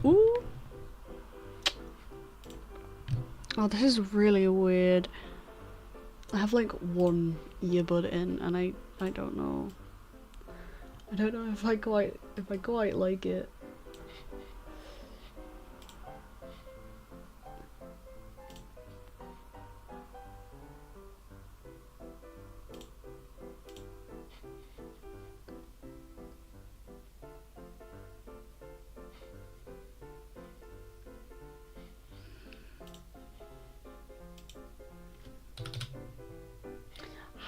Ooh. Oh, this is really weird. I have like one earbud in, and I don't know. I don't know if I quite like it.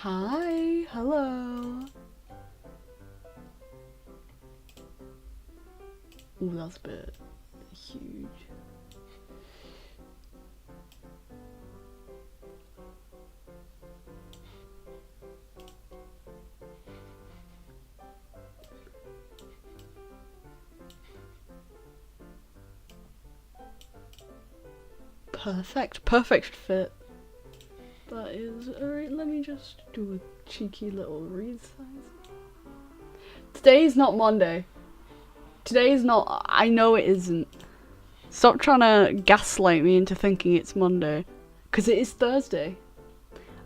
Hi, hello. Ooh, that's a bit huge. Perfect fit. That is alright. Let me just do a cheeky little resize. Today is not Monday. Today is not. I know it isn't. Stop trying to gaslight me into thinking it's Monday, because it is Thursday.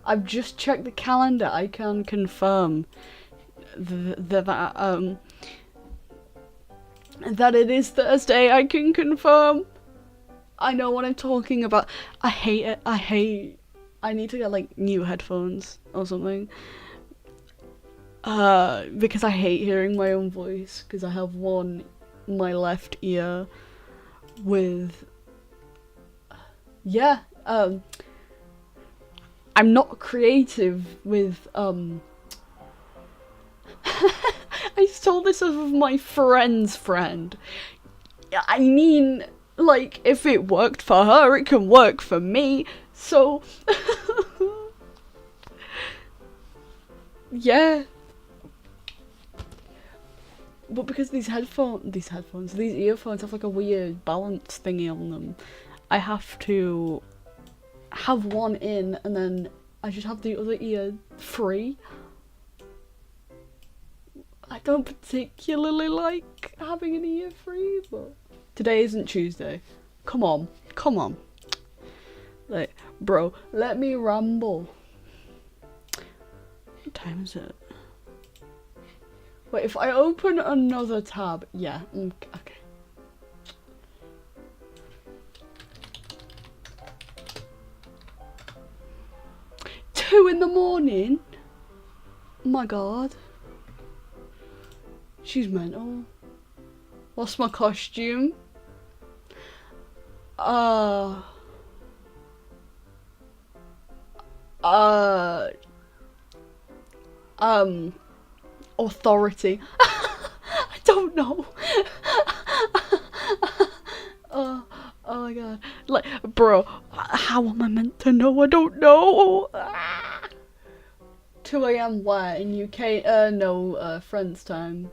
I've just checked the calendar. I can confirm that it is Thursday. I can confirm. I know what I'm talking about. I hate it. I need to get like new headphones or something. Because I hate hearing my own voice, because I have one in my left ear with I'm not creative with I stole this off of my friend's friend. I mean, like, if it worked for her, it can work for me, so yeah. But because these earphones have like a weird balance thingy on them, I have to have one in and then I just have the other ear free. I don't particularly like having an ear free, but today isn't Tuesday. Come on. Like, bro, let me ramble. What time is it? Wait, if I open another tab, yeah, okay. Two in the morning? Oh my god. She's mental. What's my costume? Authority. I don't know. Oh my god. Like, bro, how am I meant to know? I don't know. 2 AM where? In UK? No, friends' time.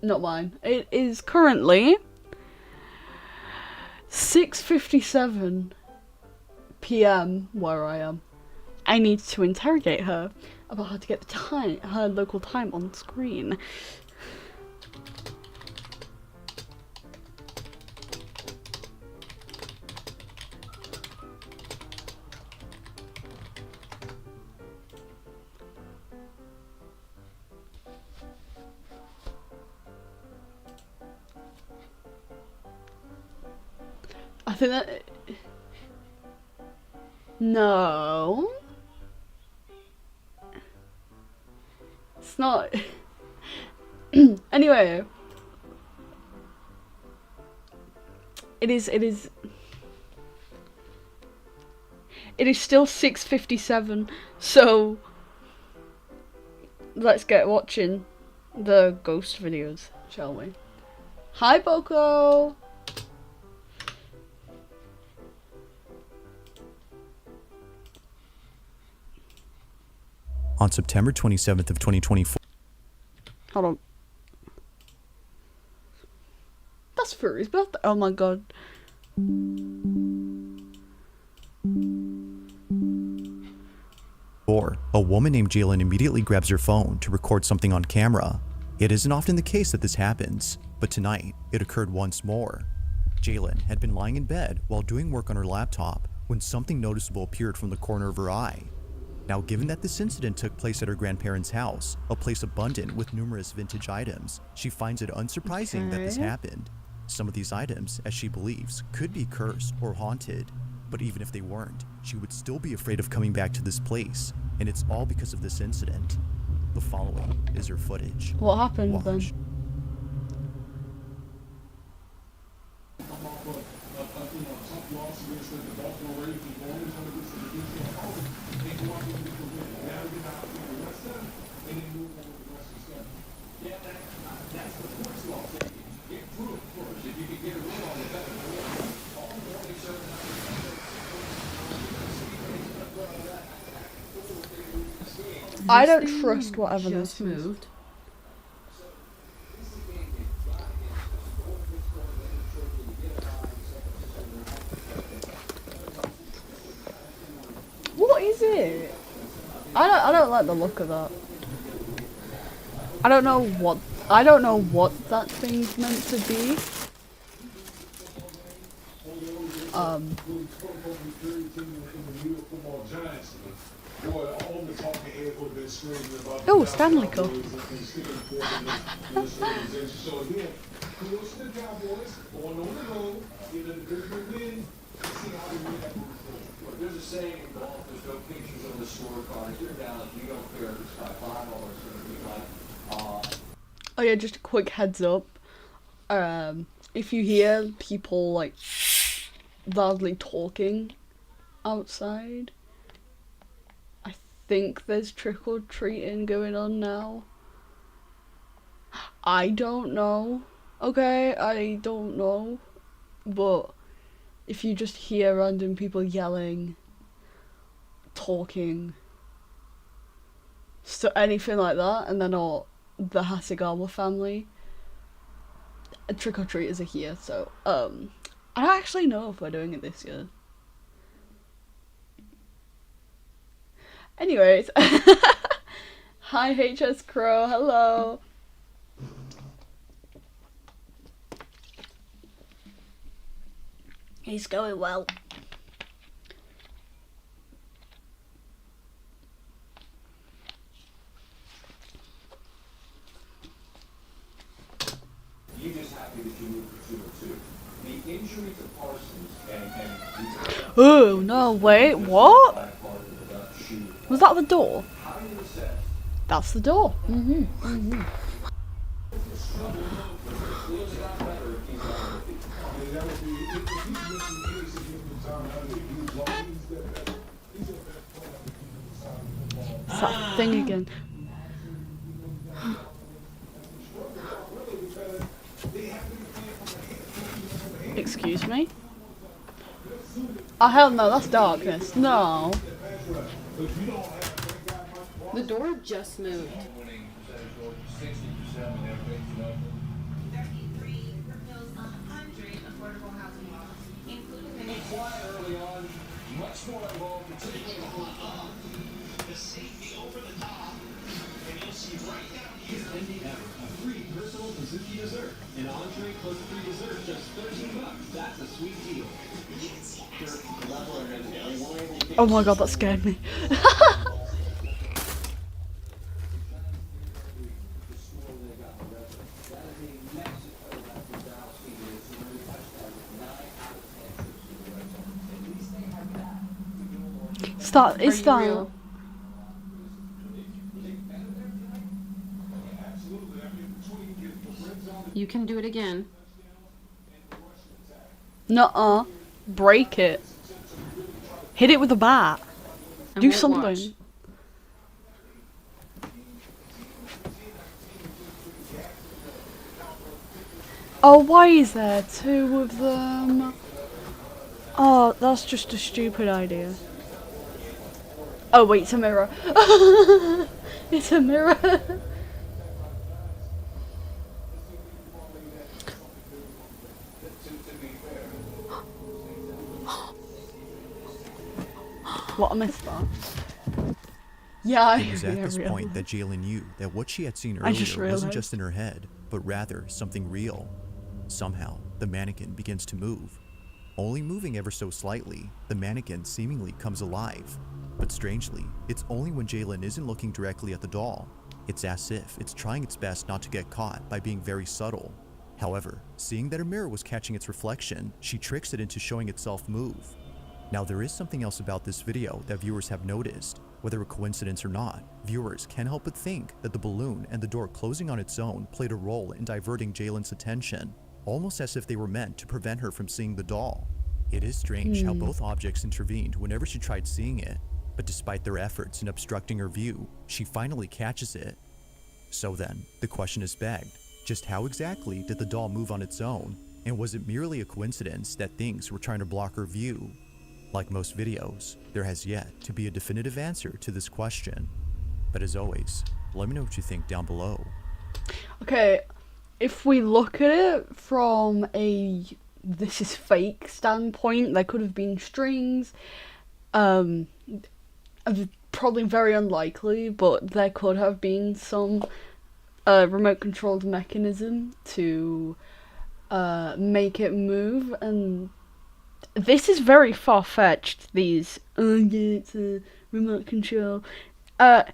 Not mine. It is currently 6:57 PM where I am. I need to interrogate her about how to get the time, her local time on screen. I think that... No. It's not. Anyway. It is still 6:57, so let's get watching the ghost videos, shall we? Hi, Boko! On September 27th of 2024. Hold on. That's Fury's birthday. Oh my god. A woman named Jalen immediately grabs her phone to record something on camera. It isn't often the case that this happens, but tonight it occurred once more. Jalen had been lying in bed while doing work on her laptop when something noticeable appeared from the corner of her eye. Now, given that this incident took place at her grandparents' house, a place abundant with numerous vintage items, she finds it unsurprising that this happened. Some of these items, as she believes, could be cursed or haunted, but even if they weren't, she would still be afraid of coming back to this place, and it's all because of this incident. The following is her footage. What happened Watch. then? I don't trust whatever this just is. moved. What is it? I don't like the look of that. I don't know what that thing's meant to be. Oh, Stanley Cup. There's a saying in golf, there's no pictures on the scorecard. If you're down, if you don't clear this by $5, it's going to be like, Oh yeah, just a quick heads up. If you hear people like loudly talking outside, I think there's trick-or-treating going on now. I don't know. Okay, I don't know. But if you just hear random people yelling, talking, so anything like that, and they're not the Hasegawa family, trick-or-treaters are here, so, I don't actually know if we're doing it this year. Anyways, hi HS Crow, hello. He's going well. you just happy that you moved for 202. The injury to Parsons and Oh, no, wait, what? Was that the door? how do you assess That's the door. It's that thing again. Excuse me? Oh hell no, that's darkness. No. The door just moved. winning percentage or 60% and everything, you know? 33 proposed 100 affordable housing laws, including the Quiet early on, much more involved, particularly The safety over the top, and you'll see right down here. Indie Ever, a free personal Suzuki dessert. An entree plus free dessert, just $13. That's a sweet deal. Oh my god, that scared me. Start, it's that. Real? You can do it again. Nuh-uh. Break it. Hit it with a bat. I Do won't something. watch. Oh, why is there two of them? Oh, that's just a stupid idea. Oh wait, it's a mirror. It's a mirror. What, I missed that? Yeah, It was at yeah, this really. point that Jalen knew that what she had seen I just earlier wasn't realized. just in her head, but rather something real. Somehow, the mannequin begins to move. Only moving ever so slightly, the mannequin seemingly comes alive. But strangely, it's only when Jalen isn't looking directly at the doll. It's as if it's trying its best not to get caught by being very subtle. However, seeing that a mirror was catching its reflection, she tricks it into showing itself move. Now there is something else about this video that viewers have noticed. Whether a coincidence or not, viewers can't help but think that the balloon and the door closing on its own played a role in diverting Jalen's attention, almost as if they were meant to prevent her from seeing the doll. It is strange how both objects intervened whenever she tried seeing it, but despite their efforts in obstructing her view, she finally catches it. So then, the question is begged, just how exactly did the doll move on its own, and was it merely a coincidence that things were trying to block her view? Like most videos, there has yet to be a definitive answer to this question. But as always, let me know what you think down below. Okay, if we look at it from a this is fake standpoint, there could have been strings. Probably very unlikely, but there could have been some remote controlled mechanism to make it move, and this is very far-fetched, these it's a remote control. I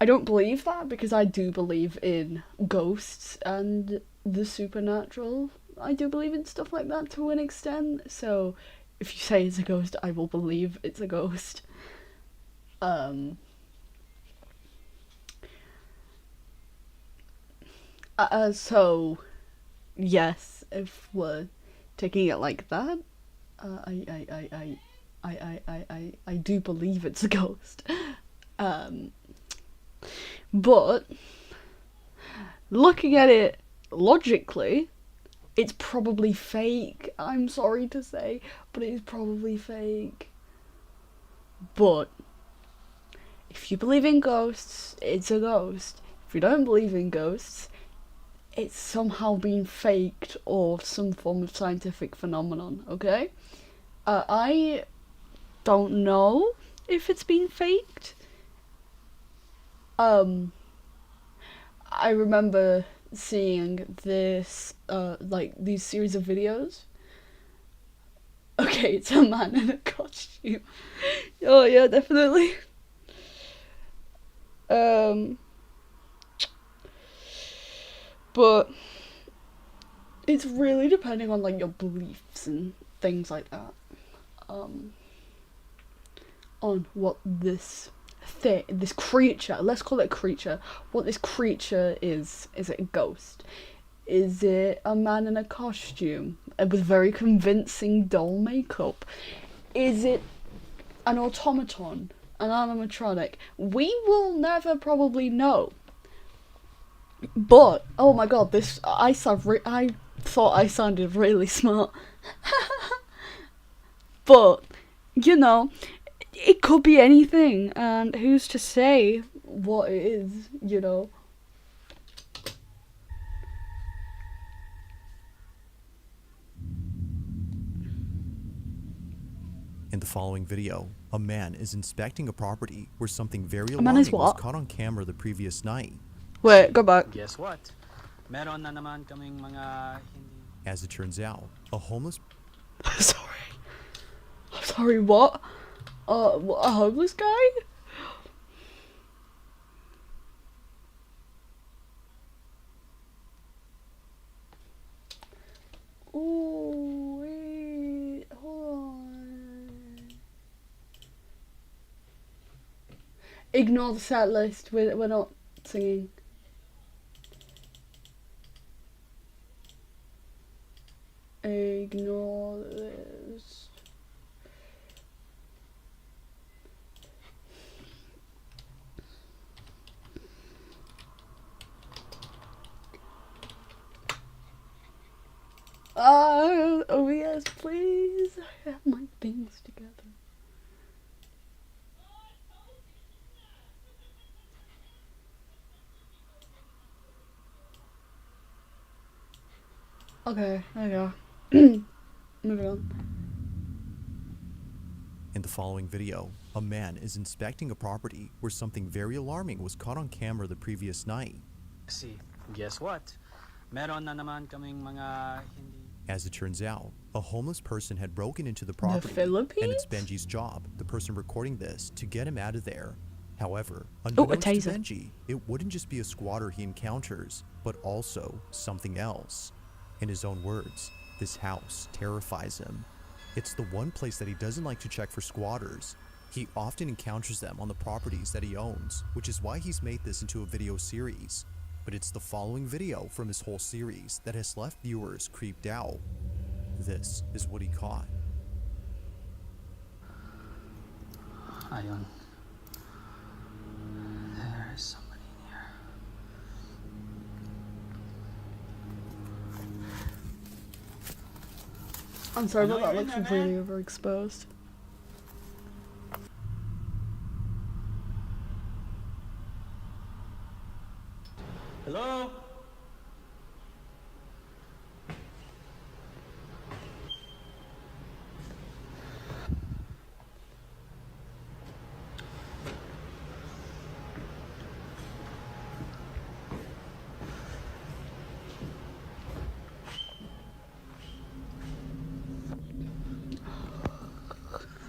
don't believe that, because I do believe in ghosts and the supernatural. I do believe in stuff like that to an extent, so if you say it's a ghost, I will believe it's a ghost. So yes, if we're taking it like that, I do believe it's a ghost. But looking at it logically, it's probably fake. I'm sorry to say, but it is probably fake. But if you believe in ghosts, it's a ghost. If you don't believe in ghosts, it's somehow been faked or some form of scientific phenomenon, okay? I don't know if it's been faked. I remember seeing this, like, these series of videos. Okay, it's a man in a costume. Oh yeah, definitely. But it's really depending on, like, your beliefs and things like that. On what this creature, let's call it a creature, what this creature is. Is it a ghost? Is it a man in a costume with very convincing doll makeup? Is it an automaton, an animatronic? We will never probably know. But oh my god, I thought I sounded really smart. But you know, it could be anything, and who's to say what it is, you know? In the following video, a man is inspecting a property where something very A man is alarming was what? caught on camera the previous night. Wait, go back. Guess what? Meron na naman kaming mga hindi... As it turns out, a homeless Sorry, what? What, a homeless guy? Oh, wait, hold on. Ignore the set list, we're not singing. Ignore this. Oh yes, please. I have my things together. Okay, there you go. Moving on. In the following video, A man is inspecting a property where something very alarming was caught on camera the previous night. See, guess what? Meron na naman kaming mga hindi... As it turns out, a homeless person had broken into the property, Philippines? and it's Benji's job, the person recording this, to get him out of there. However, a unbeknownst to taser. Benji, it wouldn't just be a squatter he encounters, but also something else. In his own words, this house terrifies him. It's the one place that he doesn't like to check for squatters. He often encounters them on the properties that he owns, which is why he's made this into a video series. But it's the following video from his whole series that has left viewers creeped out. This is what he caught. Ayun. There is somebody in here. I'm sorry, I know but that you're in looks there, really man. overexposed. Hello?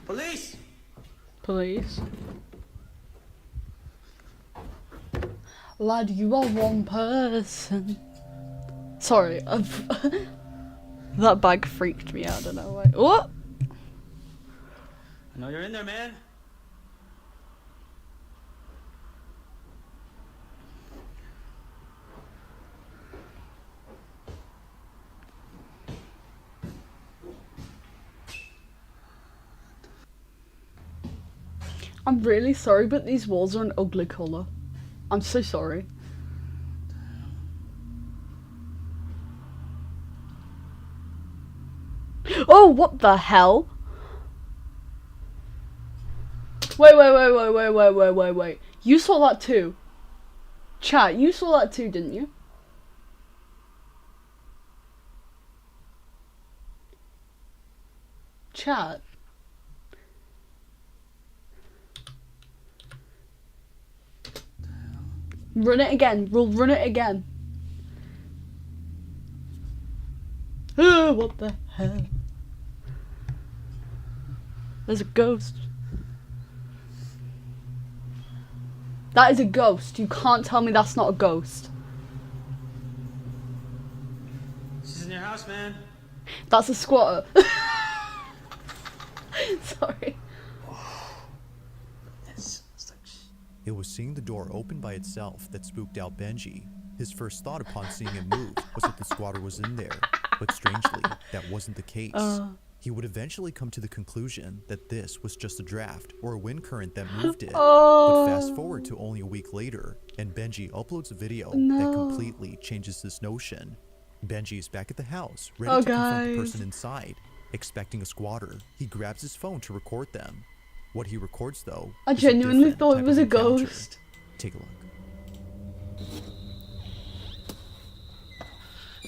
Police! Police. Lad, you are one person. Sorry, that bag freaked me out, I don't know why. What? I know you're in there, man. I'm really sorry, but these walls are an ugly colour. I'm so sorry. Oh, what the hell? Wait. You saw that too. Chat, you saw that too, didn't you? Chat. Run it again. We'll run it again. Oh, what the hell? There's a ghost. That is a ghost. You can't tell me that's not a ghost. She's in your house, man. That's a squatter. Sorry. It's like... It was seeing the door open by itself that spooked out Benji. His first thought upon seeing it move was that the squatter was in there, but strangely, that wasn't the case. He would eventually come to the conclusion that this was just a draft or a wind current that moved it. But fast forward to only a week later, and Benji uploads a video that completely changes this notion. Benji is back at the house, ready to confront the person inside. Expecting a squatter, he grabs his phone to record them. What he records, though, I is a genuinely different thought it type was of a encounter. ghost. Take a look.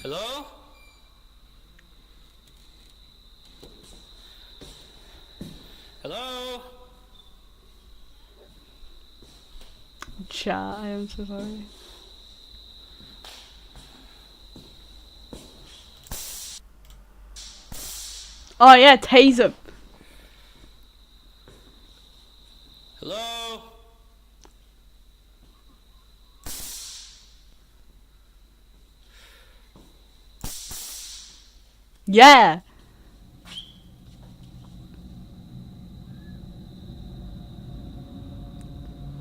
Hello? Hello? Chat, I am so sorry. Oh yeah, tase him. Hello? Yeah.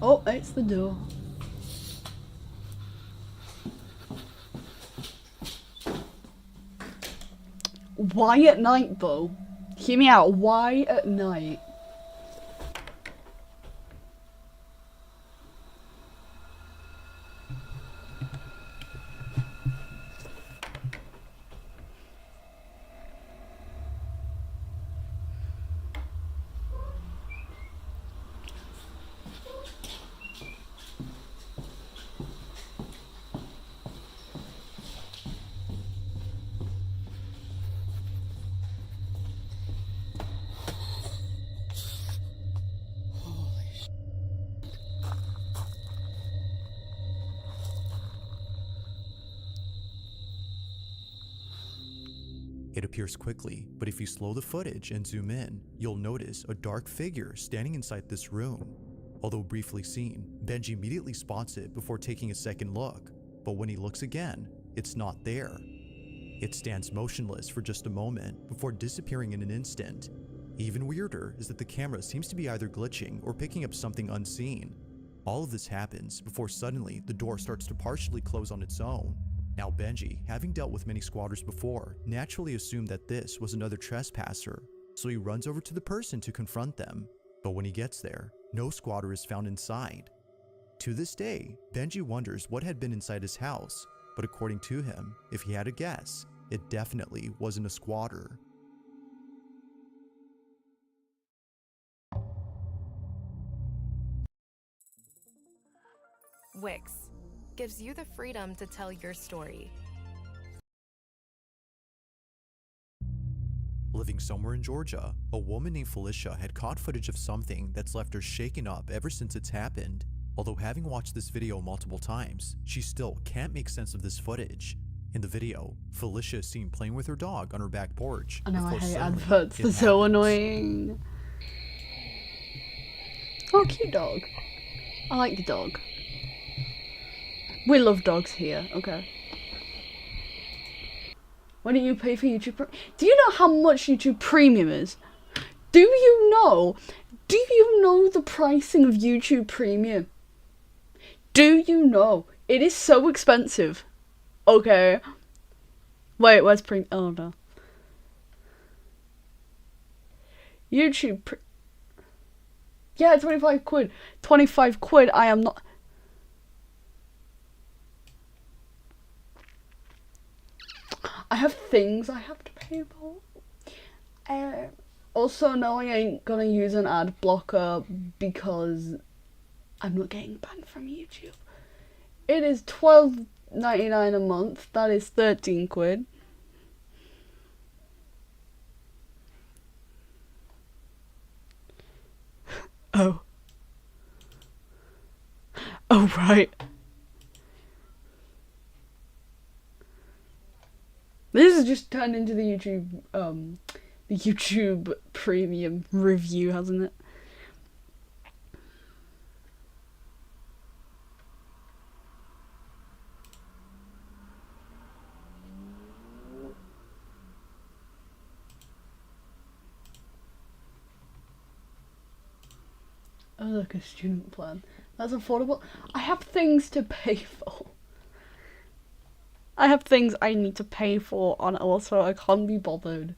Oh, it's the door. Why at night though? Hear me out. Why at night? It appears quickly, but if you slow the footage and zoom in, you'll notice a dark figure standing inside this room. Although briefly seen, Benji immediately spots it before taking a second look, but when he looks again, it's not there. It stands motionless for just a moment before disappearing in an instant. Even weirder is that the camera seems to be either glitching or picking up something unseen. All of this happens before suddenly the door starts to partially close on its own. Now Benji, having dealt with many squatters before, naturally assumed that this was another trespasser, so he runs over to the person to confront them. But when he gets there, no squatter is found inside. To this day, Benji wonders what had been inside his house, but according to him, if he had a guess, it definitely wasn't a squatter. Wix gives you the freedom to tell your story. Living somewhere in Georgia, a woman named Felicia had caught footage of something that's left her shaken up ever since it's happened. Although having watched this video multiple times, she still can't make sense of this footage. In the video, Felicia is seen playing with her dog on her back porch. I know, I before hate suddenly adverts, it they're so happens. annoying. Oh, cute dog. I like the dog. We love dogs here, okay. Why don't you pay for YouTube Do you know how much YouTube Premium is? Do you know the pricing of YouTube Premium? Do you know? It is so expensive. Okay. Wait, where's Premium? Oh no. YouTube Yeah, 25 quid. 25 quid, I am not... I have things I have to pay for. Also, no, I ain't gonna use an ad blocker because I'm not getting banned from YouTube. It is $12.99 a month. That is 13 quid. Oh. Oh, right. This has just turned into the YouTube Premium review, hasn't it? Oh, look, a student plan. That's affordable. I have things to pay for. I have things I need to pay for, and also I can't be bothered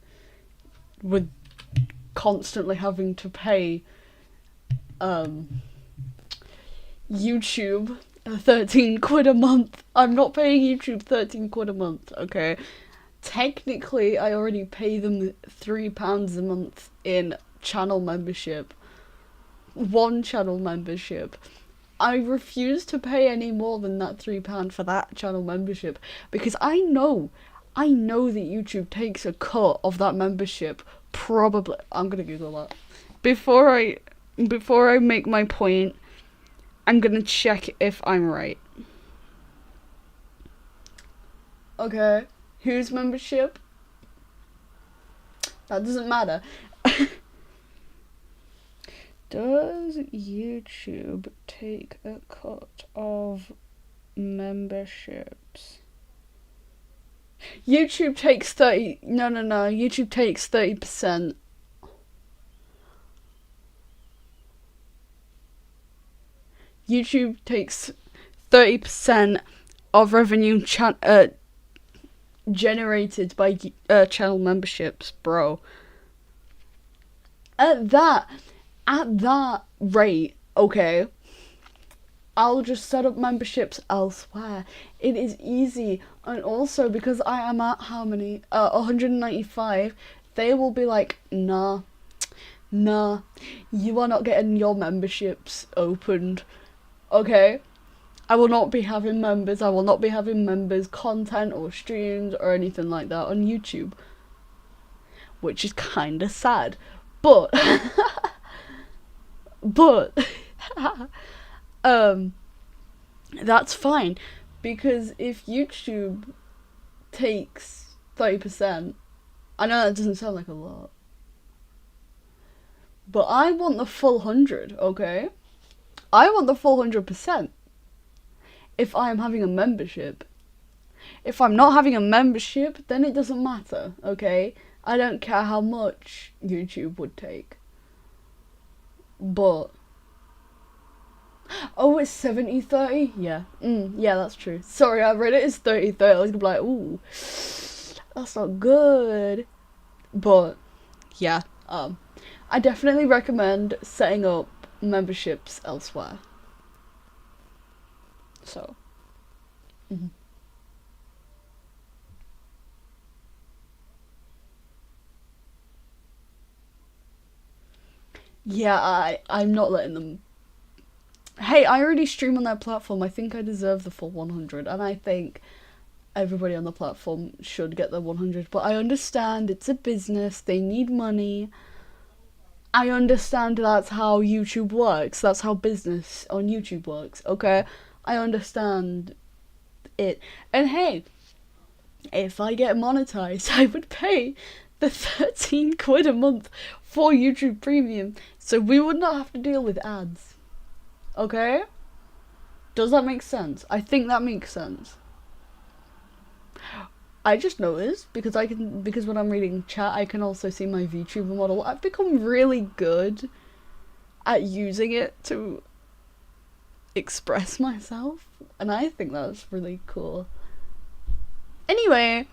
with constantly having to pay YouTube 13 quid a month. I'm not paying YouTube 13 quid a month, okay? Technically, I already pay them £3 a month in channel membership. 1 channel membership. I refuse to pay any more than that £3 for that channel membership because I know that YouTube takes a cut of that membership. Probably, I'm gonna Google that before I make my point. I'm gonna check if I'm right. Okay, whose membership? That doesn't matter. Does YouTube take a cut of memberships? YouTube takes 30... No. YouTube takes 30%. YouTube takes 30% of revenue generated by channel memberships, bro. At that rate, okay, I'll just set up memberships elsewhere. It is easy. And also, because I am at how many? 195, they will be like, nah, you are not getting your memberships opened, okay? I will not be having members. I will not be having members content or streams or anything like that on YouTube. Which is kind of sad. But... that's fine, because if YouTube takes 30%, I know that doesn't sound like a lot. But I want the full 100, okay? I want the full 100% if I am having a membership. If I'm not having a membership, then it doesn't matter, okay? I don't care how much YouTube would take. But... oh, it's 70-30? Yeah. Yeah, that's true. Sorry, I read it as 30-30. I was gonna be like, ooh, that's not good. But, yeah. I definitely recommend setting up memberships elsewhere. So. Yeah, I'm not letting them... hey, I already stream on their platform. I think I deserve the full 100, and I think everybody on the platform should get the 100. But I understand it's a business, they need money. I understand that's how YouTube works. That's how business on YouTube works, okay? I understand it. And hey, if I get monetized, I would pay the 13 quid a month for YouTube Premium, so we would not have to deal with ads. Okay? Does that make sense? I think that makes sense. I just noticed, because when I'm reading chat, I can also see my VTuber model. I've become really good at using it to express myself, and I think that's really cool. Anyway,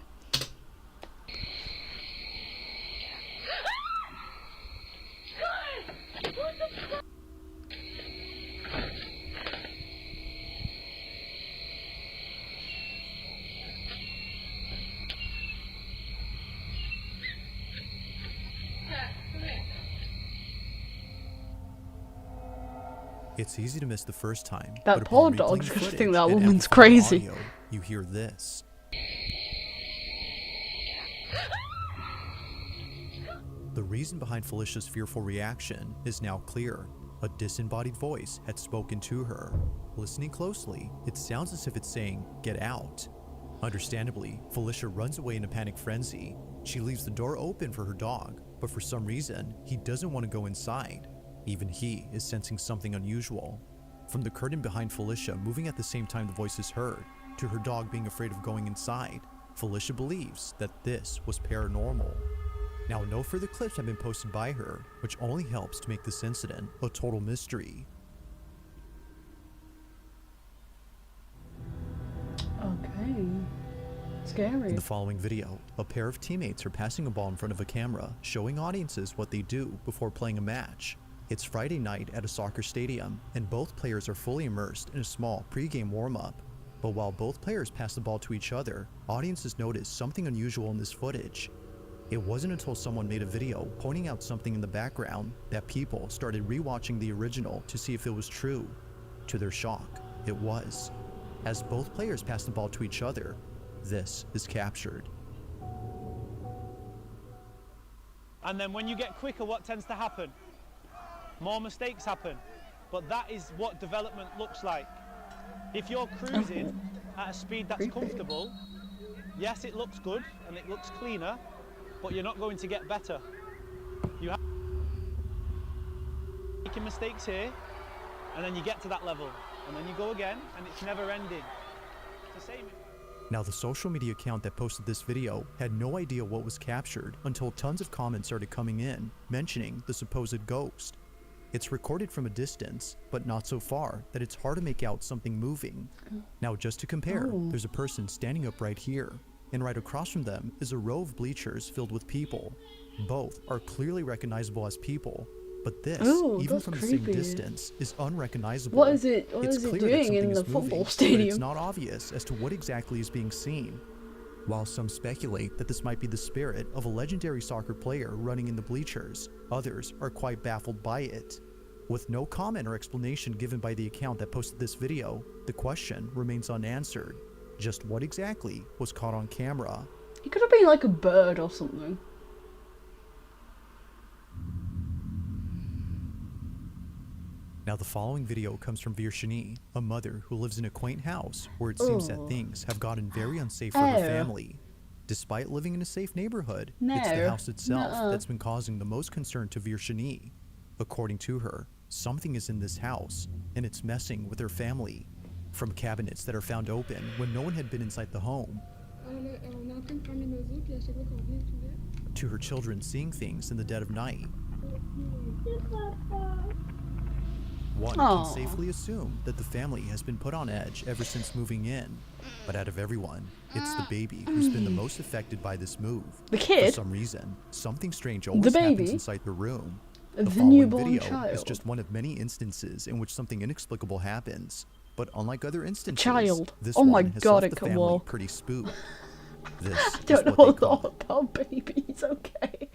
It's easy to miss the first time. That but poor upon replaying dog's the gonna footage think that and woman's amplifying the crazy. audio, you hear this. The reason behind Felicia's fearful reaction is now clear. A disembodied voice had spoken to her. Listening closely, it sounds as if it's saying, "Get out." Understandably, Felicia runs away in a panic frenzy. She leaves the door open for her dog, but for some reason, he doesn't want to go inside. Even he is sensing something unusual. From the curtain behind Felicia moving at the same time the voice is heard, to her dog being afraid of going inside, Felicia believes that this was paranormal. Now, no further clips have been posted by her, which only helps to make this incident a total mystery. okay. Scary. In the following video, a pair of teammates are passing a ball in front of a camera, showing audiences what they do before playing a match. It's Friday night at a soccer stadium, and both players are fully immersed in a small pre-game warm-up. But while both players pass the ball to each other, audiences notice something unusual in this footage. It wasn't until someone made a video pointing out something in the background that people started rewatching the original to see if it was true. To their shock, it was. As both players pass the ball to each other, this is captured. And then when you get quicker, what tends to happen? More mistakes happen. But that is what development looks like. If you're cruising at a speed that's comfortable, yes, it looks good and it looks cleaner, but you're not going to get better. You have making mistakes here, and then you get to that level, and then you go again, and it's never ending. It's the same. Now, the social media account that posted this video had no idea what was captured until tons of comments started coming in, mentioning the supposed ghost. It's recorded from a distance, but not so far that it's hard to make out something moving. Now, just to compare, there's a person standing up right here, and right across from them is a row of bleachers filled with people. Both are clearly recognizable as people, but this, even from the same distance, is unrecognizable. What is it? What It's is it clear that doing something in is the football moving, but stadium? it's not obvious as to what exactly is being seen. While some speculate that this might be the spirit of a legendary soccer player running in the bleachers, others are quite baffled by it. With no comment or explanation given by the account that posted this video, the question remains unanswered. Just what exactly was caught on camera? It could have been like a bird or something. Now, the following video comes from Virshini, a mother who lives in a quaint house where it seems that things have gotten very unsafe for her family. despite living in a safe neighborhood. No. It's the house itself Nuh-uh. that's been causing the most concern to Virginie. According to her, something is in this house, and it's messing with her family. From cabinets that are found open when no one had been inside the home, to her children seeing things in the dead of night. One Aw. can safely assume that the family has been put on edge ever since moving in. But out of everyone, it's the baby who's been the most affected by this move. The For kid? some reason, something strange always happens baby? inside the room. The following newborn video child. is just one of many instances in which something inexplicable happens. But unlike other instances, child. this Oh my one has God, left it the can family walk. pretty spooked. This I is don't know what they a lot call about babies, okay.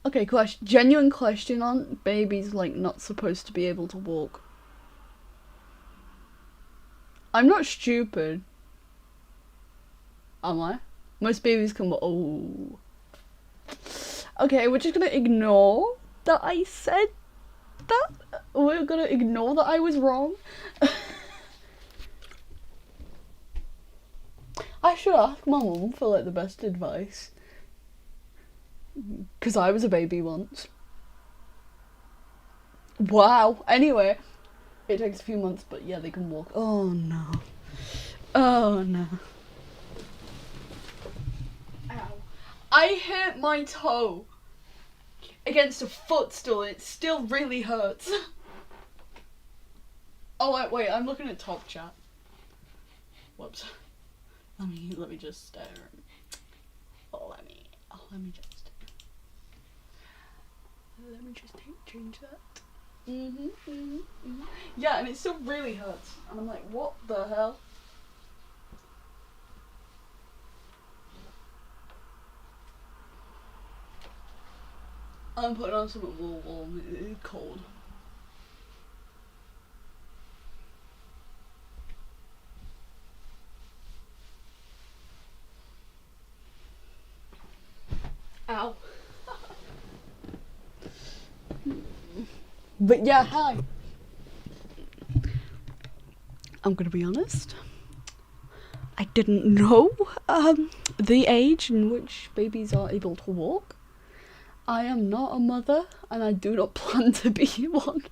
Okay, genuine question on babies like not supposed to be able to walk. I'm not stupid. Am I? Most babies can walk. Oh. Okay, we're just gonna ignore that I said that. We're gonna ignore that I was wrong. I should ask my mum for like the best advice. Because I was a baby once. Wow. Anyway, it takes a few months, but yeah, they can walk. Oh no. Oh no. Ow. I hit my toe against a footstool and it still really hurts. Oh wait, I'm looking at top chat. Whoops. Let me just let me just change that. Yeah, and it still really hurts. And I'm like, what the hell? I'm putting on something more warm. It's cold. Ow. But yeah, hi. I'm gonna be honest. I didn't know the age in which babies are able to walk. I am not a mother, and I do not plan to be one.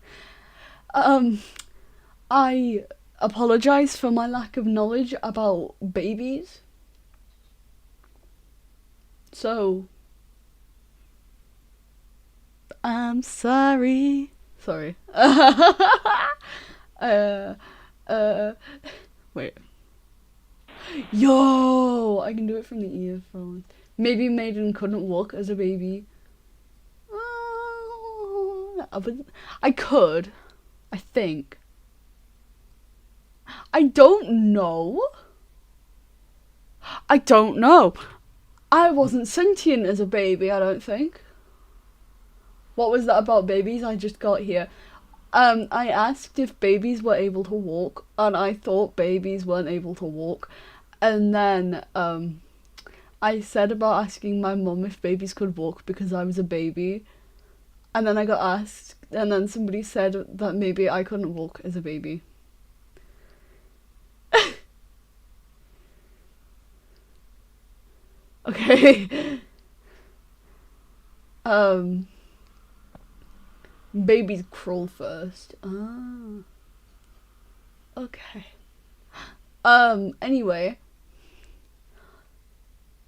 I apologise for my lack of knowledge about babies. So, I'm sorry. Sorry. Wait. Yo, I can do it from the earphones. Maybe Maiden couldn't walk as a baby. I could. I think. I don't know. I don't know. I wasn't sentient as a baby, I don't think. What was that about babies I just got here? I asked if babies were able to walk, and I thought babies weren't able to walk. And then, I said about asking my mum if babies could walk because I was a baby. And then I got asked, and then somebody said that maybe I couldn't walk as a baby. Okay. Babies crawl first. Ah. Okay. Anyway.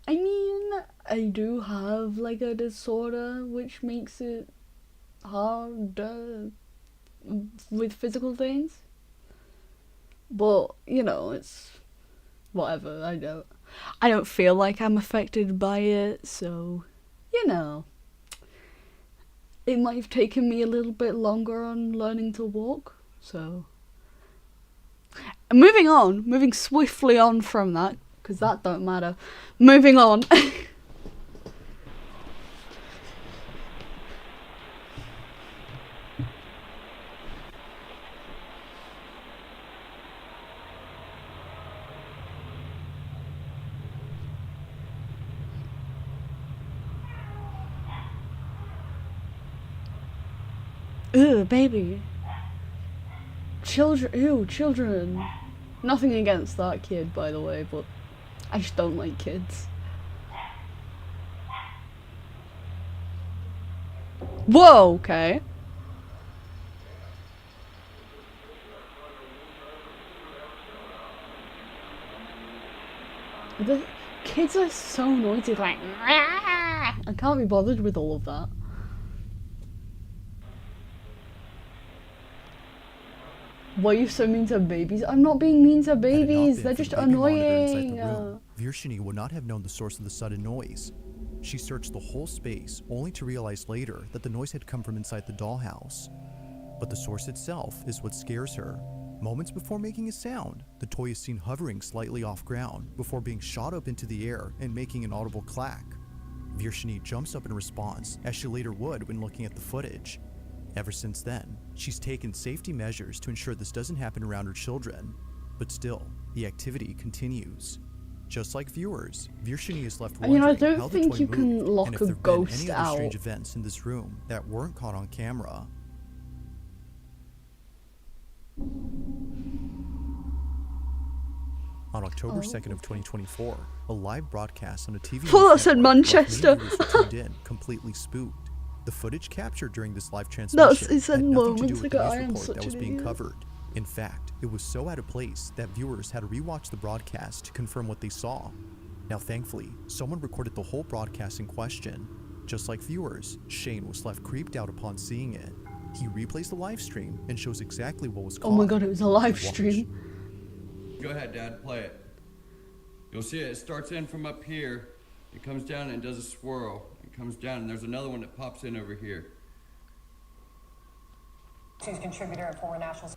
I mean, I do have like a disorder which makes it hard with physical things. But, you know, it's whatever. I don't feel like I'm affected by it, so, you know. It might have taken me a little bit longer on learning to walk, so. Moving swiftly on from that, because that don't matter. Moving on. Ew, baby. Children. Ew, children. Nothing against that kid, by the way, but I just don't like kids. Whoa, okay. The kids are so noisy, like, I can't be bothered with all of that. Why are you so mean to babies? I'm not being mean to babies, they're just annoying. Virshini would not have known the source of the sudden noise. She searched the whole space, only to realize later that the noise had come from inside the dollhouse. But the source itself is what scares her. Moments before making a sound, the toy is seen hovering slightly off ground before being shot up into the air and making an audible clack. Virshini jumps up in response, as she later would when looking at the footage. Ever since then, she's taken safety measures to ensure this doesn't happen around her children. But still, the activity continues. Just like viewers, Virshini is left wondering I don't how the think toy you can moved, lock and if a there've been ghost any other strange out. events in this room that weren't caught on camera. On October 2nd of 2024, a live broadcast on a TV Well, news that's in network left many Manchester. viewers who tuned in completely spooked. The footage captured during this live transmission It said had nothing to do moments with ago, the I news am report such that was an being idiot. covered. In fact, it was so out of place that viewers had to rewatch the broadcast to confirm what they saw. Now thankfully, someone recorded the whole broadcast in question. Just like viewers, Shane was left creeped out upon seeing it. He replays the live stream and shows exactly what was caught. Oh my god, it was a live Watch. stream. Go ahead, Dad, play it. You'll see it starts in from up here, it comes down and does a swirl. It comes down and there's another one that pops in over here. She's contributor at Foreign National.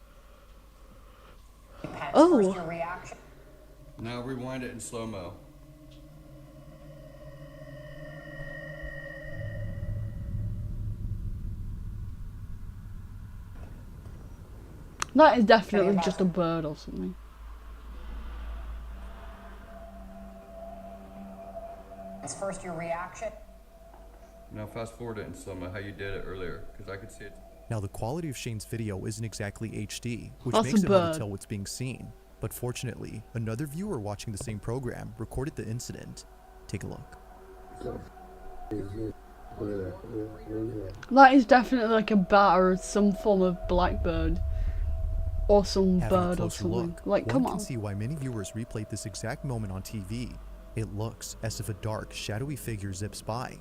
Oh. First, your reaction. Now rewind it in slow-mo. That is definitely just a bird or something. It's first your reaction. Now fast forward it in slow-mo how you did it earlier, because I could see it. Now the quality of Shane's video isn't exactly HD, which That's makes a it hard bird. to tell what's being seen. But fortunately, another viewer watching the same program recorded the incident. Take a look. That is definitely like a bat or some form of blackbird. Or some Having a bird or closer something. look, Like, one come can on. see why many viewers replayed this exact moment on TV. It looks as if a dark, shadowy figure zips by.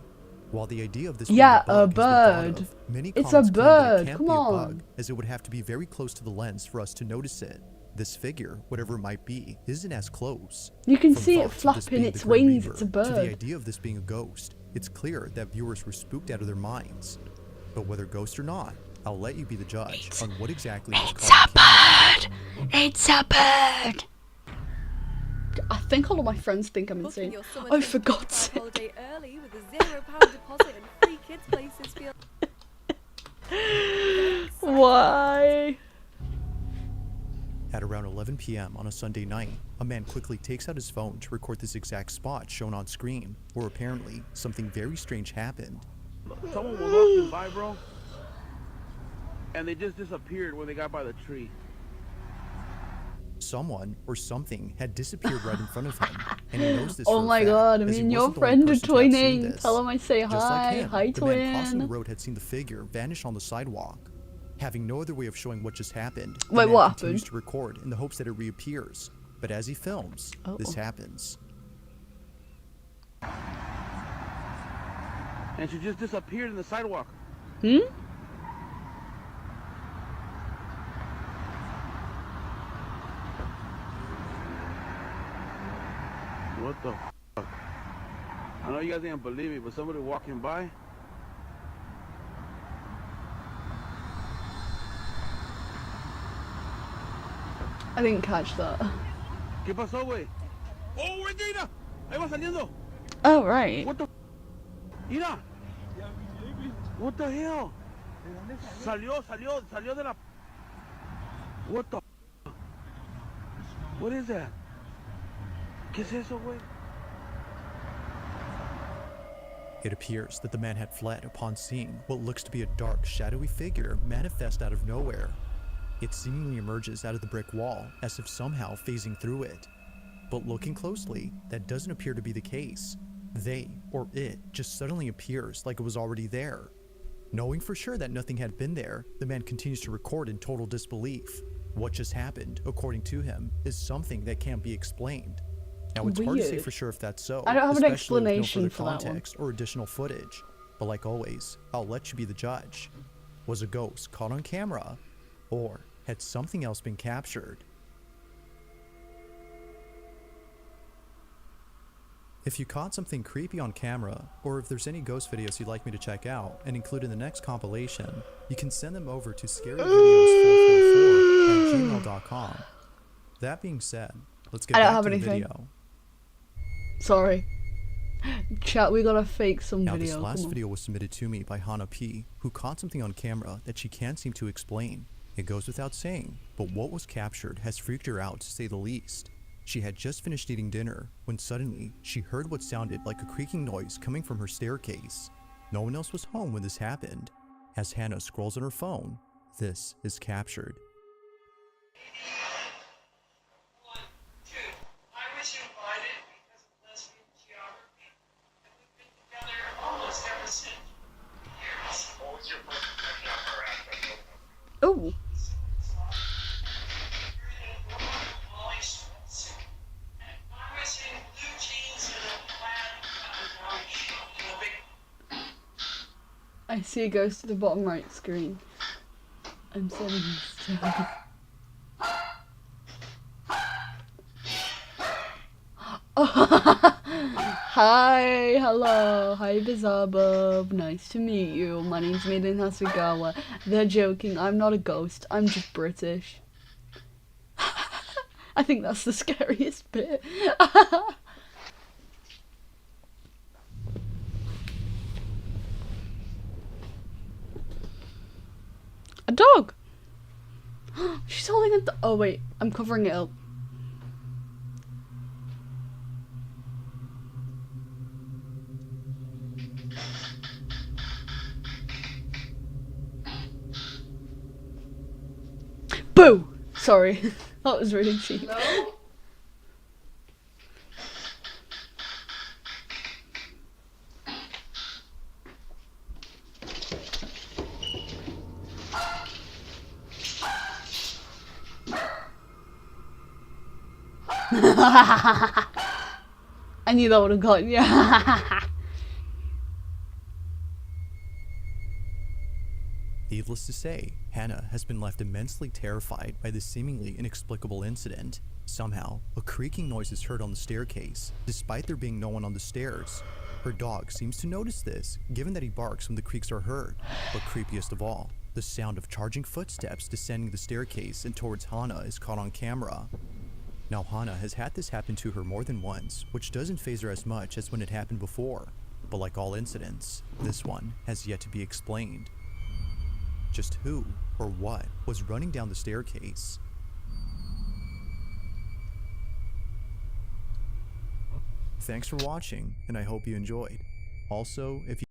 While the idea of this Yeah, being a a bug has been bird. thought of, many It's a comments claim that bird, it can't come be a on. bug, as it would have to be very close to the lens for us to notice it. This figure, whatever it might be, isn't as close. You can From see it thoughts of this flapping being its the Grim wings, Reaper it's a to the bird. idea of this being a ghost, it's clear that viewers were spooked out of their minds. But whether ghost or not, I'll let you be the judge on what exactly was caught on camera. It's a bird! I think all of my friends think I'm insane. Oh, for God's sake. Holiday early with a £0 deposit and free kids places feel. Why? At around 11 p.m. on a Sunday night, a man quickly takes out his phone to record this exact spot shown on screen, where apparently something very strange happened. Someone was walking by, bro, and they just disappeared when they got by the tree. Someone or something had disappeared right in front of him, and he knows this Oh for a my fact, god, I as he mean, your wasn't the only friend is person to have seen twinning. this. Tell him I say Just like hi. him, Hi, the man crossing the twin. road had seen the figure vanish on the sidewalk. Having no other way of showing what just happened, the Wait, man what continues happened? to record in the hopes that it reappears. But as he films, this happens. And she just disappeared in the sidewalk. Hmm? What the fuck? I know you guys didn't believe me, but somebody walking by. I didn't catch that. ¿Qué pasó, güey? Oh, Regina! Ahí va saliendo. Oh, right. What the? Mira. What the hell? Salió de la. What the? What is that? ¿Qué es eso, güey? It appears that the man had fled upon seeing what looks to be a dark, shadowy figure manifest out of nowhere. It seemingly emerges out of the brick wall as if somehow phasing through it. But looking closely, that doesn't appear to be the case. They, or it, just suddenly appears like it was already there. Knowing for sure that nothing had been there, the man continues to record in total disbelief. What just happened, according to him, is something that can't be explained. Now it's hard to say for sure if that's so, I don't have an especially with no explanation further for that one. context or additional footage. But like always, I'll let you be the judge. Was a ghost caught on camera, or had something else been captured? If you caught something creepy on camera, or if there's any ghost videos you'd like me to check out and include in the next compilation, you can send them over to scaryvideos444@gmail.com. That being said, let's get back to the video. Sorry. Chat, we gotta fake some Now, video. this last video was submitted to me by Hana P, who caught something on camera that she can't seem to explain. It goes without saying, but what was captured has freaked her out to say the least. She had just finished eating dinner when suddenly she heard what sounded like a creaking noise coming from her staircase. No one else was home when this happened. As Hannah scrolls on her phone, this is captured. I was invited because of lesbian geography, and we've been together almost ever since. What was your first impression of her after? Oh. I see a ghost at the bottom right screen. I'm sending this to Hi, hello, hi BizzareBub, nice to meet you. My name's Maiden Hasegawa. They're joking, I'm not a ghost, I'm just British. I think that's the scariest bit. A dog! She's holding a oh wait, I'm covering it up. Boo! Sorry, that was really cheap. No? I knew that would have gotten you. Needless to say, Hannah has been left immensely terrified by this seemingly inexplicable incident. Somehow, a creaking noise is heard on the staircase, despite there being no one on the stairs. Her dog seems to notice this, given that he barks when the creaks are heard. But creepiest of all, the sound of charging footsteps descending the staircase and towards Hannah is caught on camera. Now, Hannah has had this happen to her more than once, which doesn't faze her as much as when it happened before. But like all incidents, this one has yet to be explained. Just who or what was running down the staircase? Thanks for watching, and I hope you enjoyed. Also, if you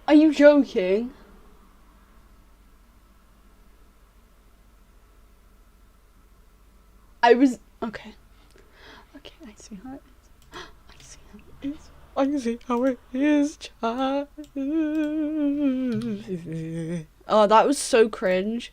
Are you joking? I was okay. Okay, I see how it is. I see how it is. I see how it is, child. Oh, that was so cringe.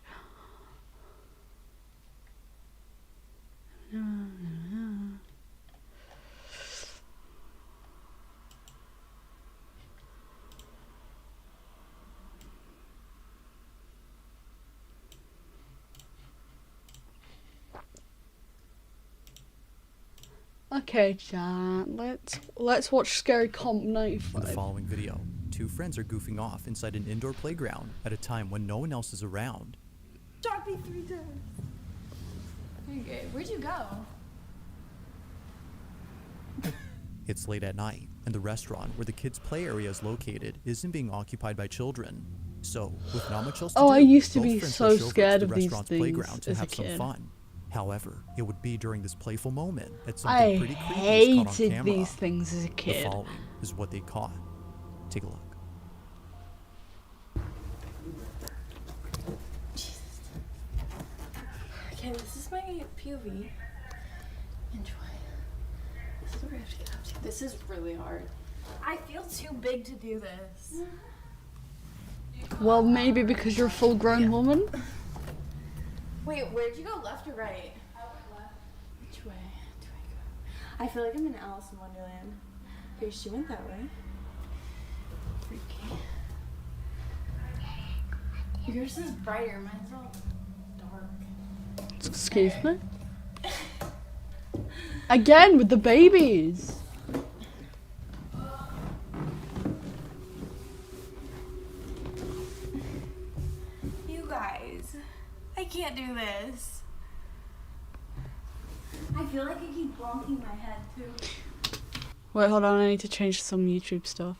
Okay, chat. Let's watch Scary Comp 95. In the following video, two friends are goofing off inside an indoor playground at a time when no one else is around. Shot me 3 times. Okay, where'd you go? It's late at night, and the restaurant where the kids' play area is located isn't being occupied by children. So, with not much else to do, I used to both be friends so rush over scared to the of these restaurant's things playground to as a have some kid. fun. However, it would be during this playful moment that I something pretty creepy is caught on hated camera. these things as a The kid. following is what they caught. Take a look. Okay, this is my POV. Enjoy. This is what we have to get up to. This is really hard. I feel too big to do this. Well, maybe because you're a full-grown woman. Wait, where'd you go, left or right? Which way do I go? I feel like I'm in Alice in Wonderland. Okay, she went that way. Freaky. Yours is brighter, mine's all dark. Excuse me? Again with the babies. You guys, I can't do this. I feel like I keep bonking my head too. Wait, hold on, I need to change some YouTube stuff.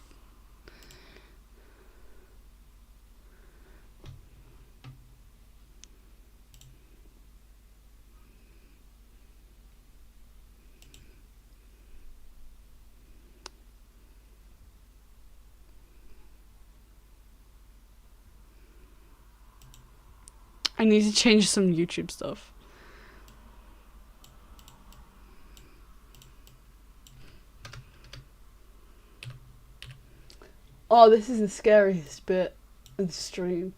I need to change some YouTube stuff. Oh, this is the scariest bit of the stream.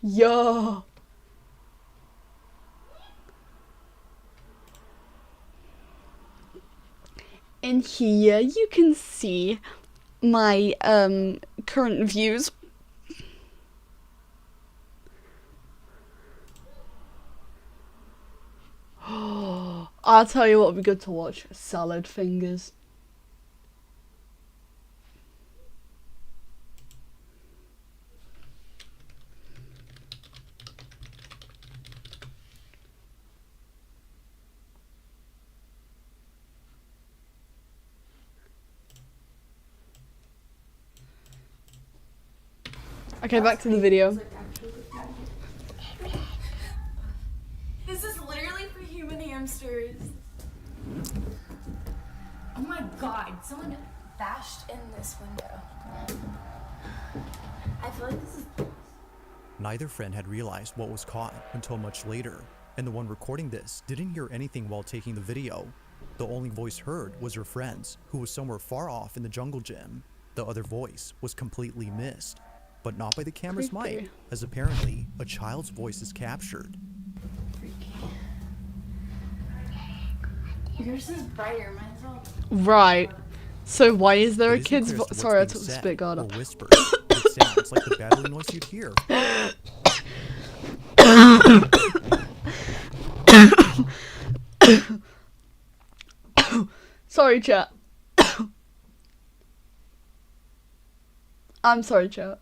Yo. In here you can see my current views. I'll tell you what would be good to watch. Salad fingers. Okay, back to the video. This is literally for human hamsters. Oh my god, someone bashed in this window. I feel like this is... Neither friend had realized what was caught until much later, and the one recording this didn't hear anything while taking the video. The only voice heard was her friend's, who was somewhere far off in the jungle gym. The other voice was completely missed, but not by the camera's mic, as apparently a child's voice is captured. Yours is brighter, mine's all... Right. So why is there a It isn't kid's clear voice? as to Sorry, I what's took being the said spit guard or off. whispered. It sounds like the battling noise you'd hear. Sorry, chat. I'm sorry, chat.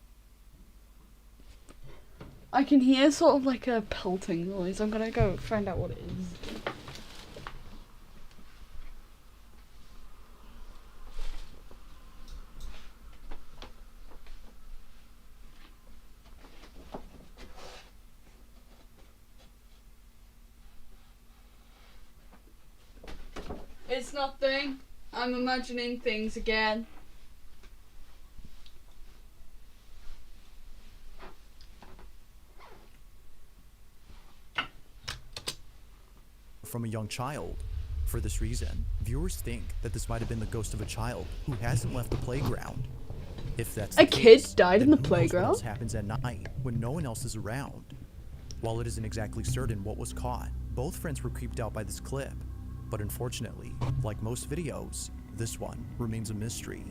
I can hear sort of like a pelting noise. I'm gonna go find out what it is. It's nothing. I'm imagining things again. From a young child. For this reason, viewers think that this might have been the ghost of a child who hasn't left the playground. If that's the A kid case, died in then the who knows what playground? else happens at night when no one else is around. While it isn't exactly certain what was caught, both friends were creeped out by this clip. But unfortunately, like most videos, this one remains a mystery.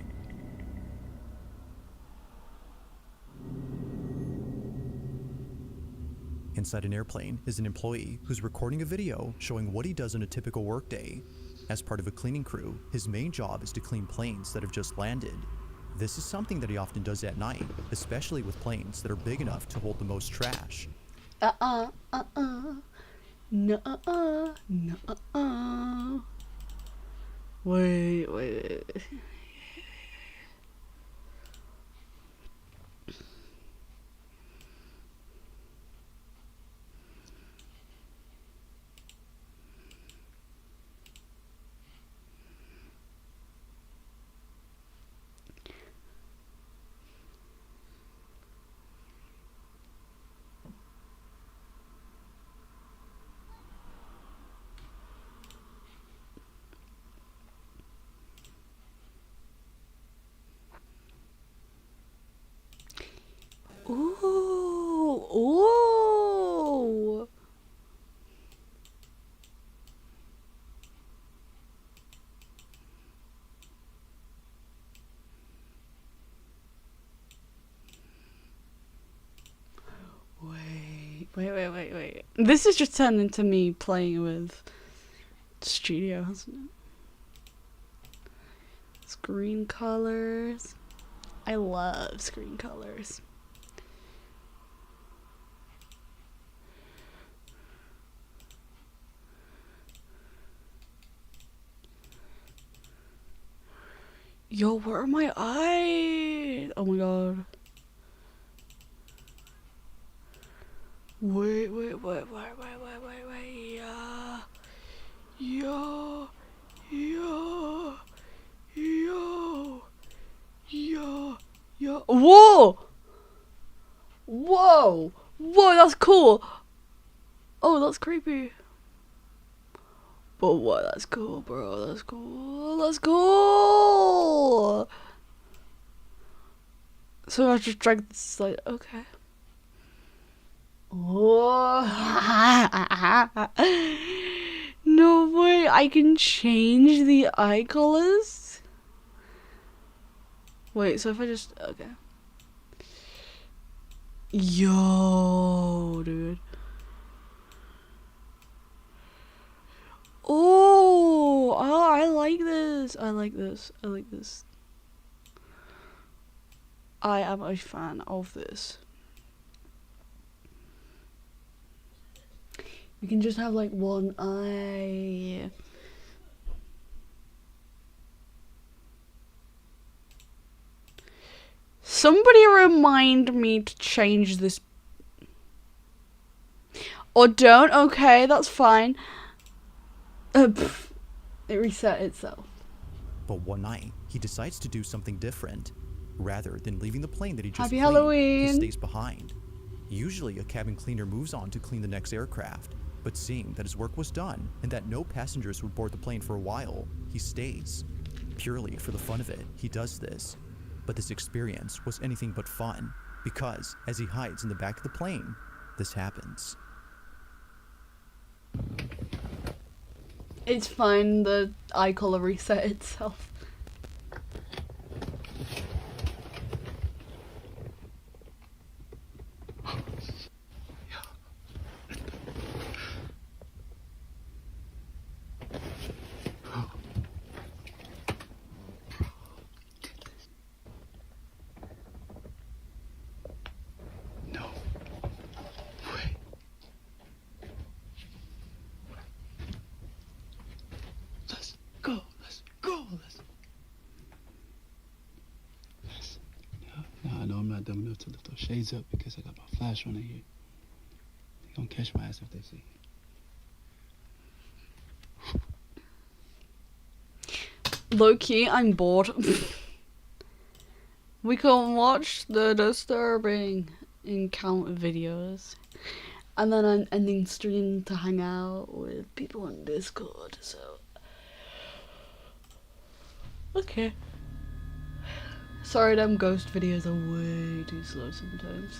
Inside an airplane is an employee who's recording a video showing what he does in a typical workday. As part of a cleaning crew, his main job is to clean planes that have just landed. This is something that he often does at night, especially with planes that are big enough to hold the most trash. No. Wait. Ooh. Wait. This has just turned into me playing with Studio, hasn't it? Screen colors. I love screen colors. Yo, where are my eyes? Oh my god. Wait. Yo. Whoa, that's cool. Oh, that's creepy. But what? That's cool, bro. That's cool. So I just drag this like, okay. Oh. No way, I can change the eye colors? Wait, so if I just, okay. Yo, dude. Oh, I like this. I like this. I am a fan of this. We can just have like one eye. Somebody remind me to change this. Or don't. Okay, that's fine. It reset itself. But one night, he decides to do something different. Rather than leaving the plane that he just Happy cleaned, Halloween. he stays behind. Usually, a cabin cleaner moves on to clean the next aircraft, but seeing that his work was done and that no passengers would board the plane for a while, he stays. Purely for the fun of it, he does this. But this experience was anything but fun, because as he hides in the back of the plane, this happens. It's fine, the eye color reset itself. I know I'm not dumb enough to lift those shades up because I got my flash on in here. They gonna catch my ass if they see. Low key, I'm bored. We can watch the disturbing encounter videos, and then I'm ending stream to hang out with people on Discord. So, okay. Sorry, them ghost videos are way too slow sometimes.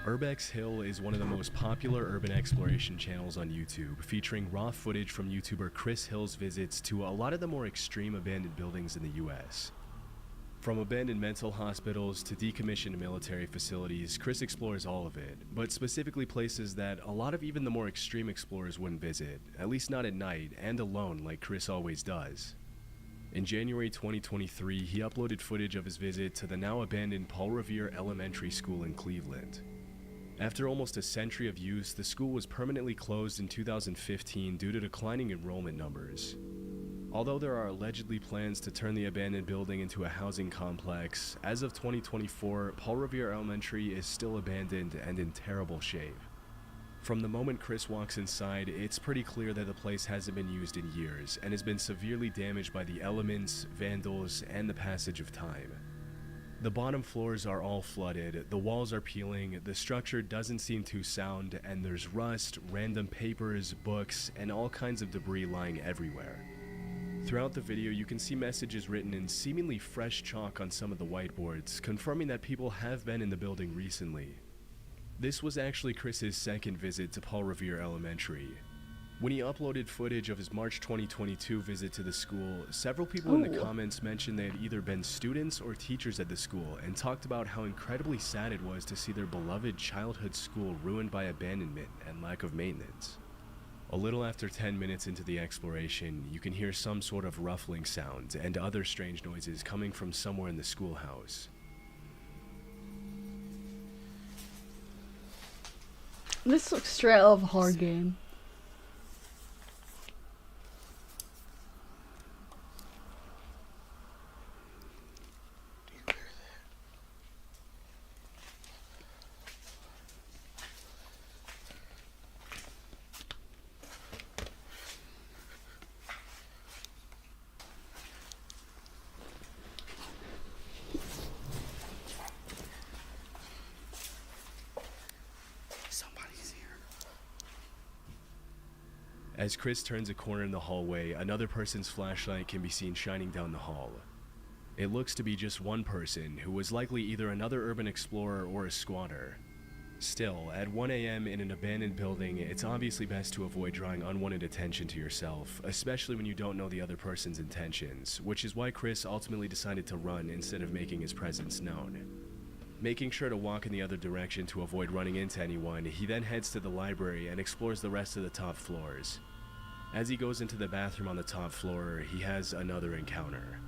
Urbex Hill is one of the most popular urban exploration channels on YouTube, featuring raw footage from YouTuber Chris Hill's visits to a lot of the more extreme abandoned buildings in the US. From abandoned mental hospitals to decommissioned military facilities, Chris explores all of it, but specifically places that a lot of even the more extreme explorers wouldn't visit, at least not at night and alone like Chris always does. In January 2023, he uploaded footage of his visit to the now abandoned Paul Revere Elementary School in Cleveland. After almost a century of use, the school was permanently closed in 2015 due to declining enrollment numbers. Although there are allegedly plans to turn the abandoned building into a housing complex, as of 2024, Paul Revere Elementary is still abandoned and in terrible shape. From the moment Chris walks inside, it's pretty clear that the place hasn't been used in years and has been severely damaged by the elements, vandals, and the passage of time. The bottom floors are all flooded, the walls are peeling, the structure doesn't seem too sound, and there's rust, random papers, books, and all kinds of debris lying everywhere. Throughout the video, you can see messages written in seemingly fresh chalk on some of the whiteboards, confirming that people have been in the building recently. This was actually Chris's second visit to Paul Revere Elementary. When he uploaded footage of his March 2022 visit to the school, several people in the comments mentioned they had either been students or teachers at the school and talked about how incredibly sad it was to see their beloved childhood school ruined by abandonment and lack of maintenance. A little after 10 minutes into the exploration, you can hear some sort of ruffling sound and other strange noises coming from somewhere in the schoolhouse. This looks straight out of a horror game. As Chris turns a corner in the hallway, another person's flashlight can be seen shining down the hall. It looks to be just one person, who was likely either another urban explorer or a squatter. Still, at 1 a.m. in an abandoned building, it's obviously best to avoid drawing unwanted attention to yourself, especially when you don't know the other person's intentions, which is why Chris ultimately decided to run instead of making his presence known. Making sure to walk in the other direction to avoid running into anyone, he then heads to the library and explores the rest of the top floors. As he goes into the bathroom on the top floor, he has another encounter.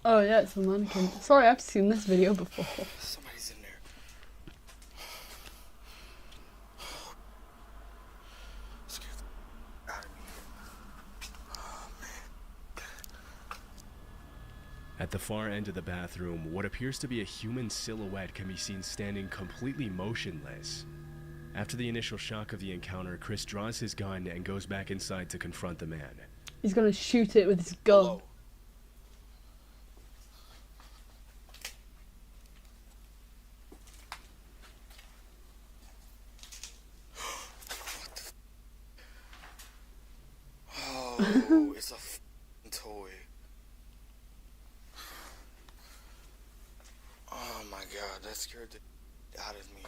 Oh yeah, it's a mannequin. Sorry, I've seen this video before. Somebody's in there. Scared the out of me. Oh man. At the far end of the bathroom, what appears to be a human silhouette can be seen standing completely motionless. After the initial shock of the encounter, Chris draws his gun and goes back inside to confront the man. He's gonna shoot it with his gun. Hello. Oh, it's a f***ing toy. Oh my god, that scared the out of me.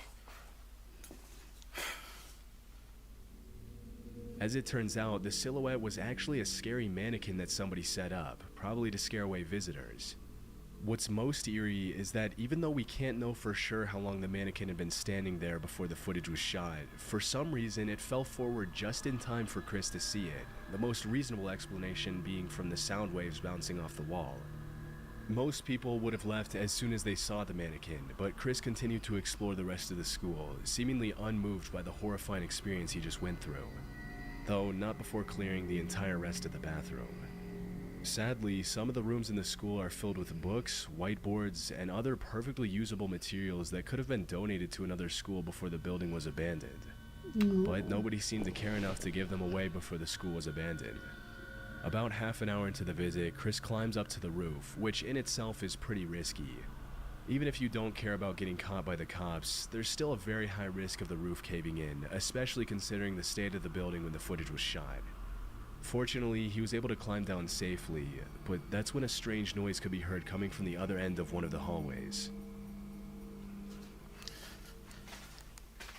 As it turns out, the silhouette was actually a scary mannequin that somebody set up, probably to scare away visitors. What's most eerie is that even though we can't know for sure how long the mannequin had been standing there before the footage was shot, for some reason it fell forward just in time for Chris to see it, the most reasonable explanation being from the sound waves bouncing off the wall. Most people would have left as soon as they saw the mannequin, but Chris continued to explore the rest of the school, seemingly unmoved by the horrifying experience he just went through, though not before clearing the entire rest of the bathroom. Sadly, some of the rooms in the school are filled with books, whiteboards, and other perfectly usable materials that could have been donated to another school before the building was abandoned. But nobody seemed to care enough to give them away before the school was abandoned. About half an hour into the visit, Chris climbs up to the roof, which in itself is pretty risky. Even if you don't care about getting caught by the cops, there's still a very high risk of the roof caving in, especially considering the state of the building when the footage was shot. Fortunately, he was able to climb down safely, but that's when a strange noise could be heard coming from the other end of one of the hallways.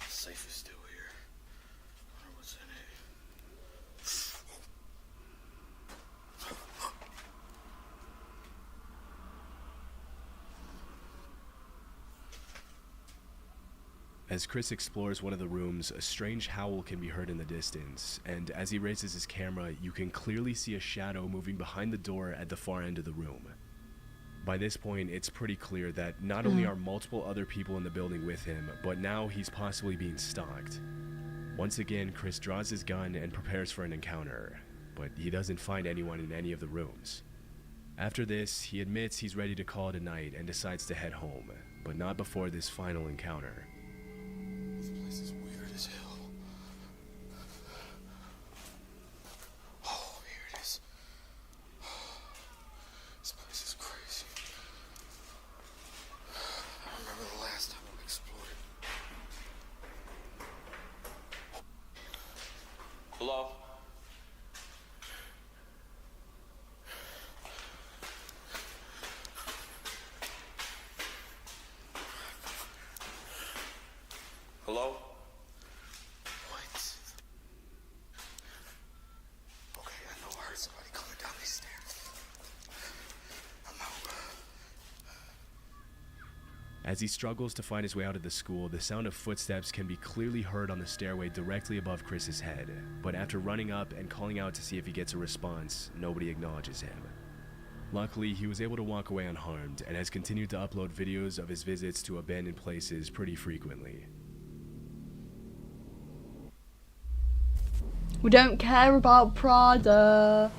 Safe is still here. I wonder what's in As Chris explores one of the rooms, a strange howl can be heard in the distance, and as he raises his camera, you can clearly see a shadow moving behind the door at the far end of the room. By this point, it's pretty clear that not only are multiple other people in the building with him, but now he's possibly being stalked. Once again, Chris draws his gun and prepares for an encounter, but he doesn't find anyone in any of the rooms. After this, he admits he's ready to call it a night and decides to head home, but not before this final encounter. This place is weird as hell. Oh, here it is. This place is crazy. I remember the last time I explored it. Hello? Hello? What? Okay, I know I heard somebody coming down these stairs. I'm out. As he struggles to find his way out of the school, the sound of footsteps can be clearly heard on the stairway directly above Chris's head. But after running up and calling out to see if he gets a response, nobody acknowledges him. Luckily, he was able to walk away unharmed and has continued to upload videos of his visits to abandoned places pretty frequently. We don't care about Prada.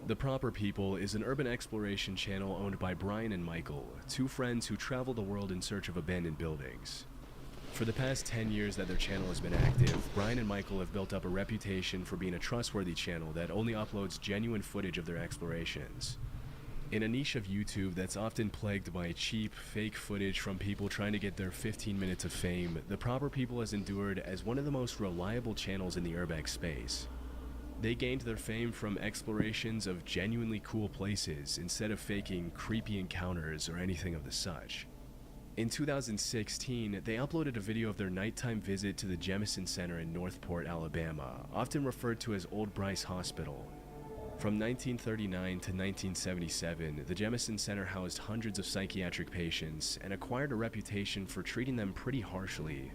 The Proper People is an urban exploration channel owned by Brian and Michael, two friends who travel the world in search of abandoned buildings. For the past 10 years that their channel has been active, Brian and Michael have built up a reputation for being a trustworthy channel that only uploads genuine footage of their explorations. In a niche of YouTube that's often plagued by cheap, fake footage from people trying to get their 15 minutes of fame, The Proper People has endured as one of the most reliable channels in the urbex space. They gained their fame from explorations of genuinely cool places instead of faking creepy encounters or anything of the such. In 2016, they uploaded a video of their nighttime visit to the Jemison Center in Northport, Alabama, often referred to as Old Bryce Hospital. From 1939 to 1977, the Jemison Center housed hundreds of psychiatric patients and acquired a reputation for treating them pretty harshly.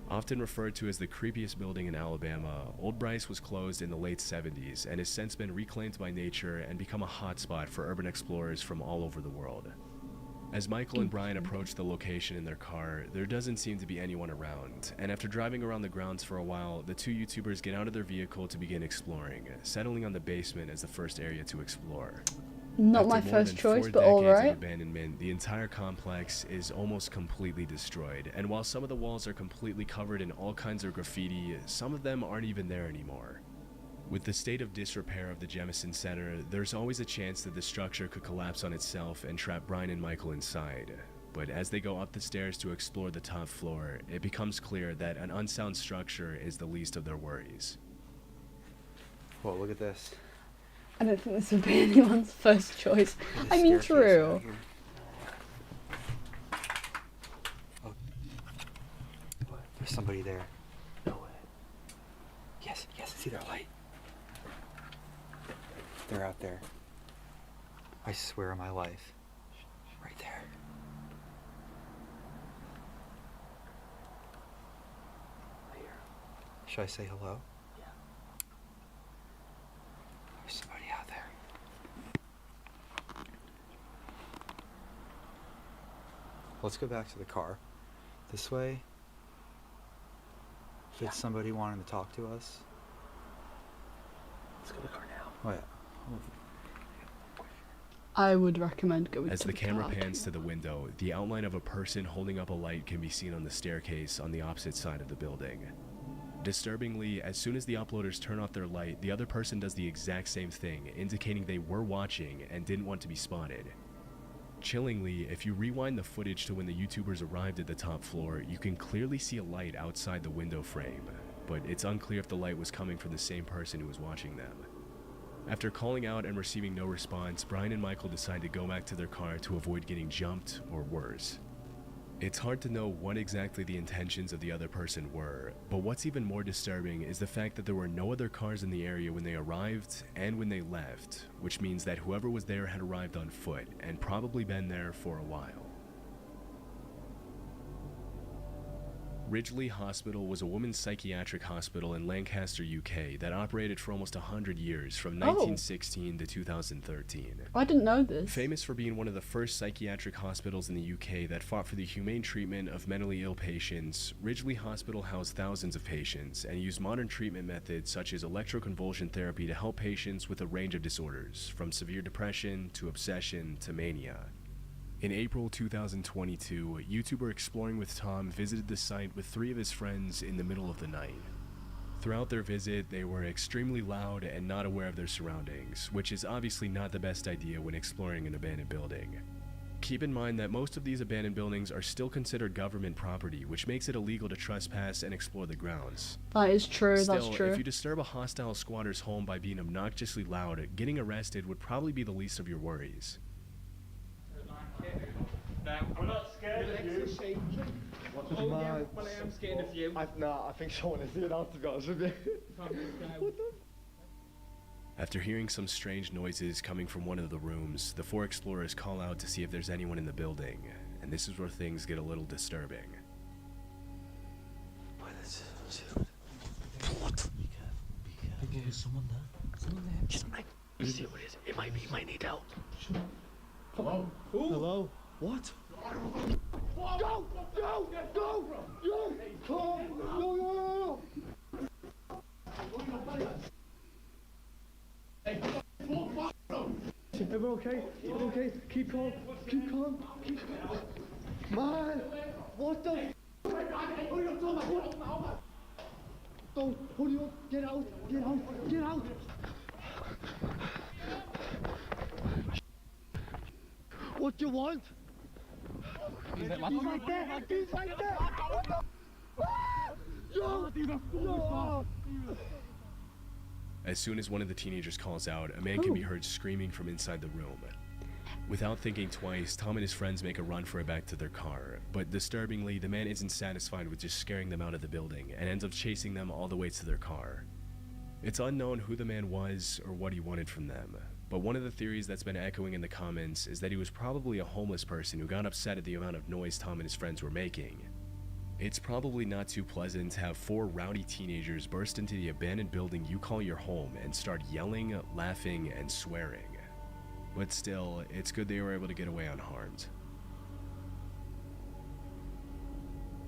Often referred to as the creepiest building in Alabama, Old Bryce was closed in the late 70s and has since been reclaimed by nature and become a hotspot for urban explorers from all over the world. As Michael and Brian approach the location in their car, there doesn't seem to be anyone around, and after driving around the grounds for a while, the two YouTubers get out of their vehicle to begin exploring, settling on the basement as the first area to explore. Not my After more first than choice, 4 but decades alright. of abandonment, the entire complex is almost completely destroyed, and while some of the walls are completely covered in all kinds of graffiti, some of them aren't even there anymore. With the state of disrepair of the Jemison Center, there's always a chance that the structure could collapse on itself and trap Brian and Michael inside. But as they go up the stairs to explore the top floor, it becomes clear that an unsound structure is the least of their worries. Whoa, look at this. I don't think this would be anyone's first choice. I mean, true. Oh. There's somebody there. No way. Yes, I see their light. They're out there. I swear on my life. Right there. Should I say hello? Yeah. There's somebody out there. Let's go back to the car. This way. If it's somebody wanting to talk to us, Let's go to the car now. Oh yeah. I would recommend going As to the camera car. pans to the window, the outline of a person holding up a light can be seen on the staircase on the opposite side of the building. Disturbingly, as soon as the uploaders turn off their light, the other person does the exact same thing, indicating they were watching and didn't want to be spotted. Chillingly, if you rewind the footage to when the YouTubers arrived at the top floor, you can clearly see a light outside the window frame, but it's unclear if the light was coming from the same person who was watching them. After calling out and receiving no response, Brian and Michael decide to go back to their car to avoid getting jumped or worse. It's hard to know what exactly the intentions of the other person were, but what's even more disturbing is the fact that there were no other cars in the area when they arrived and when they left, which means that whoever was there had arrived on foot and probably been there for a while. Ridgely Hospital was a women's psychiatric hospital in Lancaster, UK that operated for almost 100 years from 1916 to 2013. I didn't know this. Famous for being one of the first psychiatric hospitals in the UK that fought for the humane treatment of mentally ill patients, Ridgely Hospital housed thousands of patients and used modern treatment methods such as electroconvulsion therapy to help patients with a range of disorders, from severe depression to obsession to mania. In April 2022, YouTuber Exploring with Tom visited the site with 3 of his friends in the middle of the night. Throughout their visit, they were extremely loud and not aware of their surroundings, which is obviously not the best idea when exploring an abandoned building. Keep in mind that most of these abandoned buildings are still considered government property, which makes it illegal to trespass and explore the grounds. That is true, Still, that's true. if you disturb a hostile squatter's home by being obnoxiously loud, getting arrested would probably be the least of your worries. We're not scared of you. Oh, yeah, well, I am scared of you. I think someone is here now, to be honest with you. After hearing some strange noises coming from one of the rooms, the 4 explorers call out to see if there's anyone in the building, and this is where things get a little disturbing. What? Be careful. There's someone there. Someone there. Just like, see what it is. It might need help. Hello? Ooh. Hello? What? Go! Go! Go! Yo! Come! Yo! Everyone okay? Everyone okay? Keep calm. Keep calm. Man! What the Don't hurry up! Get out! Get out! Get out! What do you want? He's right there! He's right there! No! As soon as one of the teenagers calls out, a man can be heard screaming from inside the room. Without thinking twice, Tom and his friends make a run for it back to their car, but disturbingly, the man isn't satisfied with just scaring them out of the building and ends up chasing them all the way to their car. It's unknown who the man was or what he wanted from them, but one of the theories that's been echoing in the comments is that he was probably a homeless person who got upset at the amount of noise Tom and his friends were making. It's probably not too pleasant to have 4 rowdy teenagers burst into the abandoned building you call your home and start yelling, laughing, and swearing. But still, it's good they were able to get away unharmed.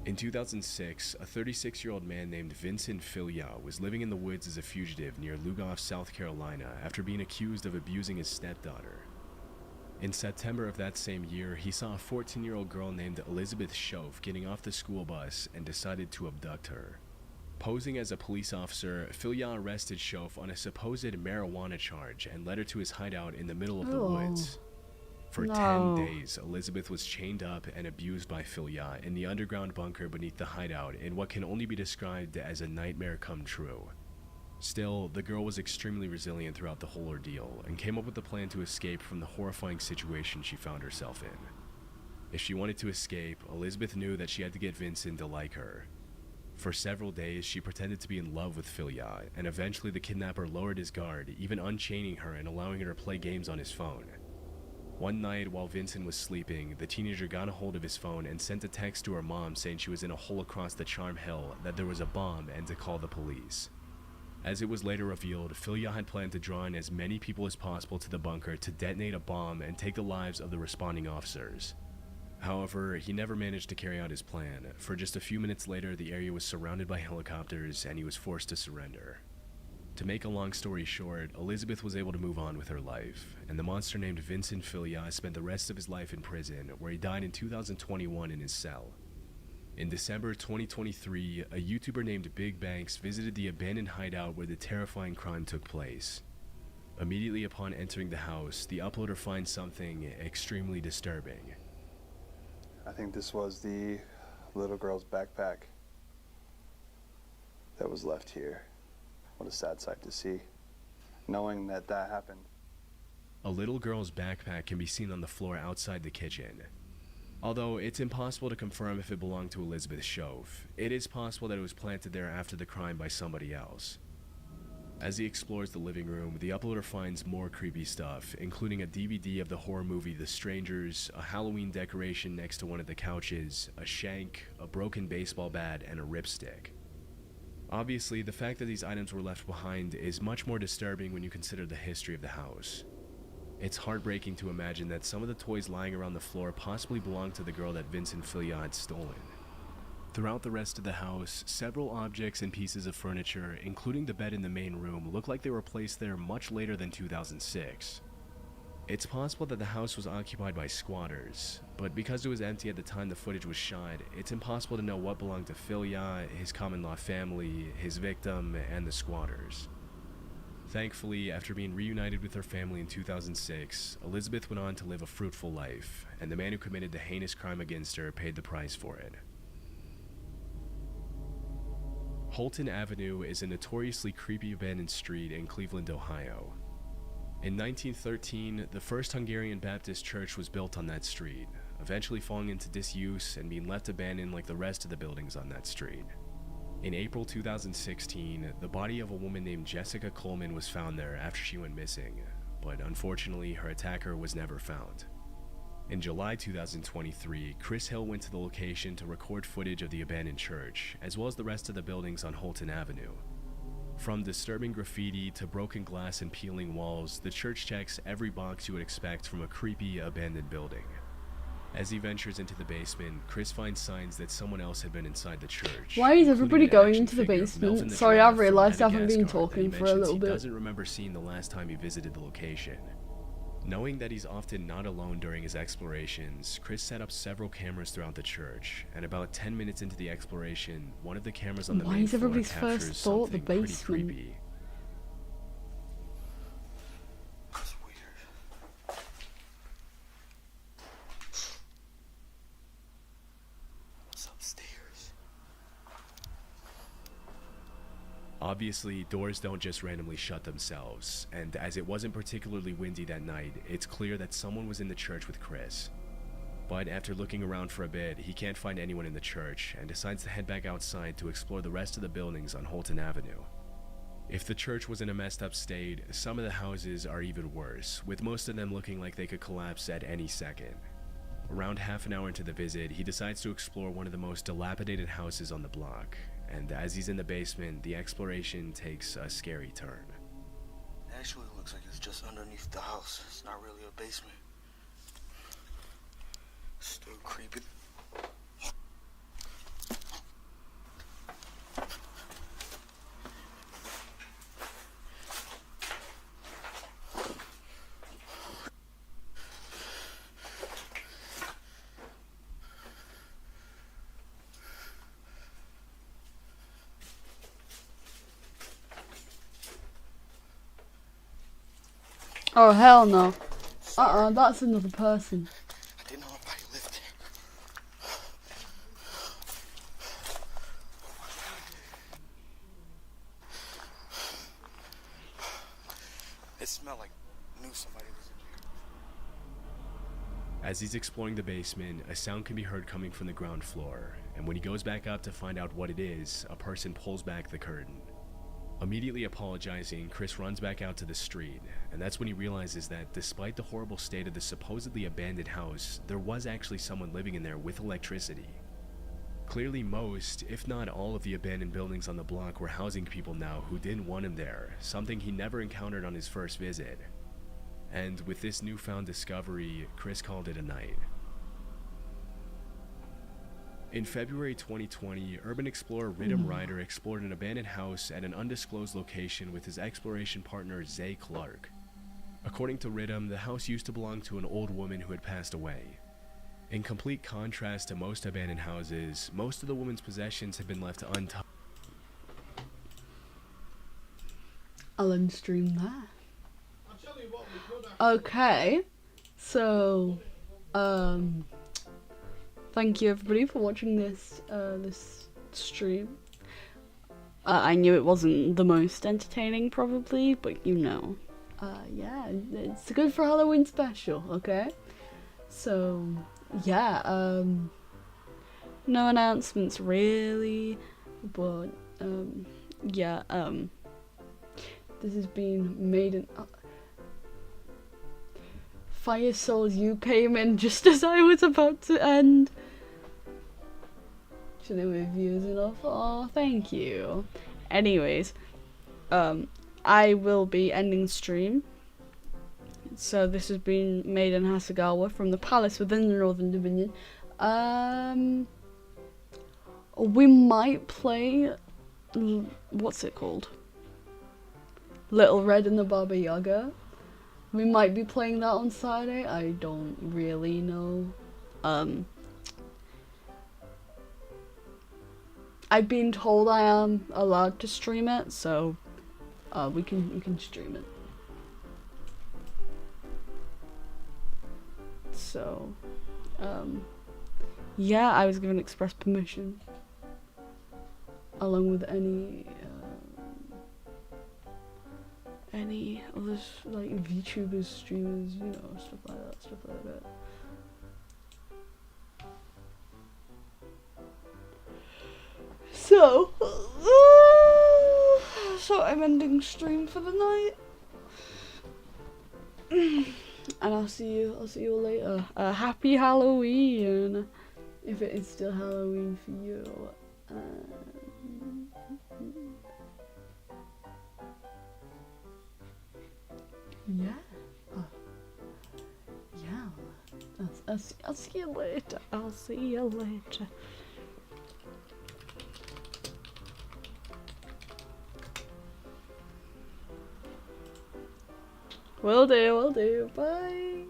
In 2006, a 36-year-old man named Vincent Filya was living in the woods as a fugitive near Lugoff, South Carolina, after being accused of abusing his stepdaughter. In September of that same year, he saw a 14-year-old girl named Elizabeth Schoaf getting off the school bus and decided to abduct her. Posing as a police officer, Filya arrested Schoaf on a supposed marijuana charge and led her to his hideout in the middle of the woods. For 10 days, Elizabeth was chained up and abused by Filya in the underground bunker beneath the hideout in what can only be described as a nightmare come true. Still, the girl was extremely resilient throughout the whole ordeal and came up with a plan to escape from the horrifying situation she found herself in. If she wanted to escape, Elizabeth knew that she had to get Vincent to like her. For several days, she pretended to be in love with Filya, and eventually the kidnapper lowered his guard, even unchaining her and allowing her to play games on his phone. One night, while Vincent was sleeping, the teenager got a hold of his phone and sent a text to her mom saying she was in a hole across the Charm Hill, that there was a bomb, and to call the police. As it was later revealed, Filya had planned to draw in as many people as possible to the bunker to detonate a bomb and take the lives of the responding officers. However, he never managed to carry out his plan, for just a few minutes later the area was surrounded by helicopters and he was forced to surrender. To make a long story short, Elizabeth was able to move on with her life, and the monster named Vincent Filia spent the rest of his life in prison, where he died in 2021 in his cell. In December 2023, a YouTuber named Big Banks visited the abandoned hideout where the terrifying crime took place. Immediately upon entering the house, the uploader finds something extremely disturbing. I think this was the little girl's backpack that was left here. What a sad sight to see, knowing that that happened. A little girl's backpack can be seen on the floor outside the kitchen. Although it's impossible to confirm if it belonged to Elizabeth Shove, it is possible that it was planted there after the crime by somebody else. As he explores the living room, the uploader finds more creepy stuff, including a DVD of the horror movie The Strangers, a Halloween decoration next to one of the couches, a shank, a broken baseball bat, and a ripstick. Obviously, the fact that these items were left behind is much more disturbing when you consider the history of the house. It's heartbreaking to imagine that some of the toys lying around the floor possibly belonged to the girl that Vincent Filia had stolen. Throughout the rest of the house, several objects and pieces of furniture, including the bed in the main room, look like they were placed there much later than 2006. It's possible that the house was occupied by squatters, but because it was empty at the time the footage was shot, it's impossible to know what belonged to Filia, his common-law family, his victim, and the squatters. Thankfully, after being reunited with her family in 2006, Elizabeth went on to live a fruitful life, and the man who committed the heinous crime against her paid the price for it. Holton Avenue is a notoriously creepy abandoned street in Cleveland, Ohio. In 1913, the first Hungarian Baptist church was built on that street, eventually falling into disuse and being left abandoned like the rest of the buildings on that street. In April 2016, the body of a woman named Jessica Coleman was found there after she went missing, but unfortunately her attacker was never found. In July 2023, Chris Hill went to the location to record footage of the abandoned church, as well as the rest of the buildings on Holton Avenue. From disturbing graffiti to broken glass and peeling walls, the church checks every box you would expect from a creepy, abandoned building. As he ventures into the basement, Chris finds signs that someone else had been inside the church. Why is everybody going into the basement? Sorry, I've realised I haven't been talking for a little bit. He doesn't remember seeing the last time he visited the location. Knowing that he's often not alone during his explorations, Chris set up several cameras throughout the church, and about 10 minutes into the exploration, one of the cameras on the main floor captures something pretty creepy. That's weird. What's upstairs? Obviously, doors don't just randomly shut themselves, and as it wasn't particularly windy that night, it's clear that someone was in the church with Chris. But after looking around for a bit, he can't find anyone in the church and decides to head back outside to explore the rest of the buildings on Holton Avenue. If the church was in a messed up state, some of the houses are even worse, with most of them looking like they could collapse at any second. Around half an hour into the visit, he decides to explore one of the most dilapidated houses on the block. And as he's in the basement, the exploration takes a scary turn. Actually, it looks like it's just underneath the house. It's not really a basement. Still creepy. Oh hell no. That's another person. I didn't know nobody lived here. It smelled like knew somebody was in here. As he's exploring the basement, a sound can be heard coming from the ground floor, and when he goes back up to find out what it is, a person pulls back the curtain. Immediately apologizing, Chris runs back out to the street, and that's when he realizes that despite the horrible state of the supposedly abandoned house, there was actually someone living in there with electricity. Clearly most, if not all of the abandoned buildings on the block were housing people now who didn't want him there, something he never encountered on his first visit. And with this newfound discovery, Chris called it a night. In February 2020, urban explorer Rhythm Rider explored an abandoned house at an undisclosed location with his exploration partner Zay Clark. According to Rhythm, the house used to belong to an old woman who had passed away. In complete contrast to most abandoned houses, most of the woman's possessions had been left untouched. I'll unstream that. Okay, so thank you everybody for watching this this stream. I knew it wasn't the most entertaining probably, but you know, yeah, it's good for Halloween special, okay? So yeah, no announcements really, but yeah, this has been Maiden. Fire Souls, you came in just as I was about to end. Should have reviews enough? Oh, thank you. Anyways, I will be ending stream. So this has been Maiden Hasegawa from the Palace within the Northern Dominion. We might play, what's it called? Little Red and the Baba Yaga. We might be playing that on Saturday. I don't really know. I've been told I am allowed to stream it, so we can stream it. So yeah, I was given express permission, along with any other like VTubers, streamers, you know, stuff like that. So I'm ending stream for the night, and I'll see you all later. Happy Halloween, if it is still Halloween for you. Yeah. Yeah. I'll see you later. I'll see you later. Will do. Bye.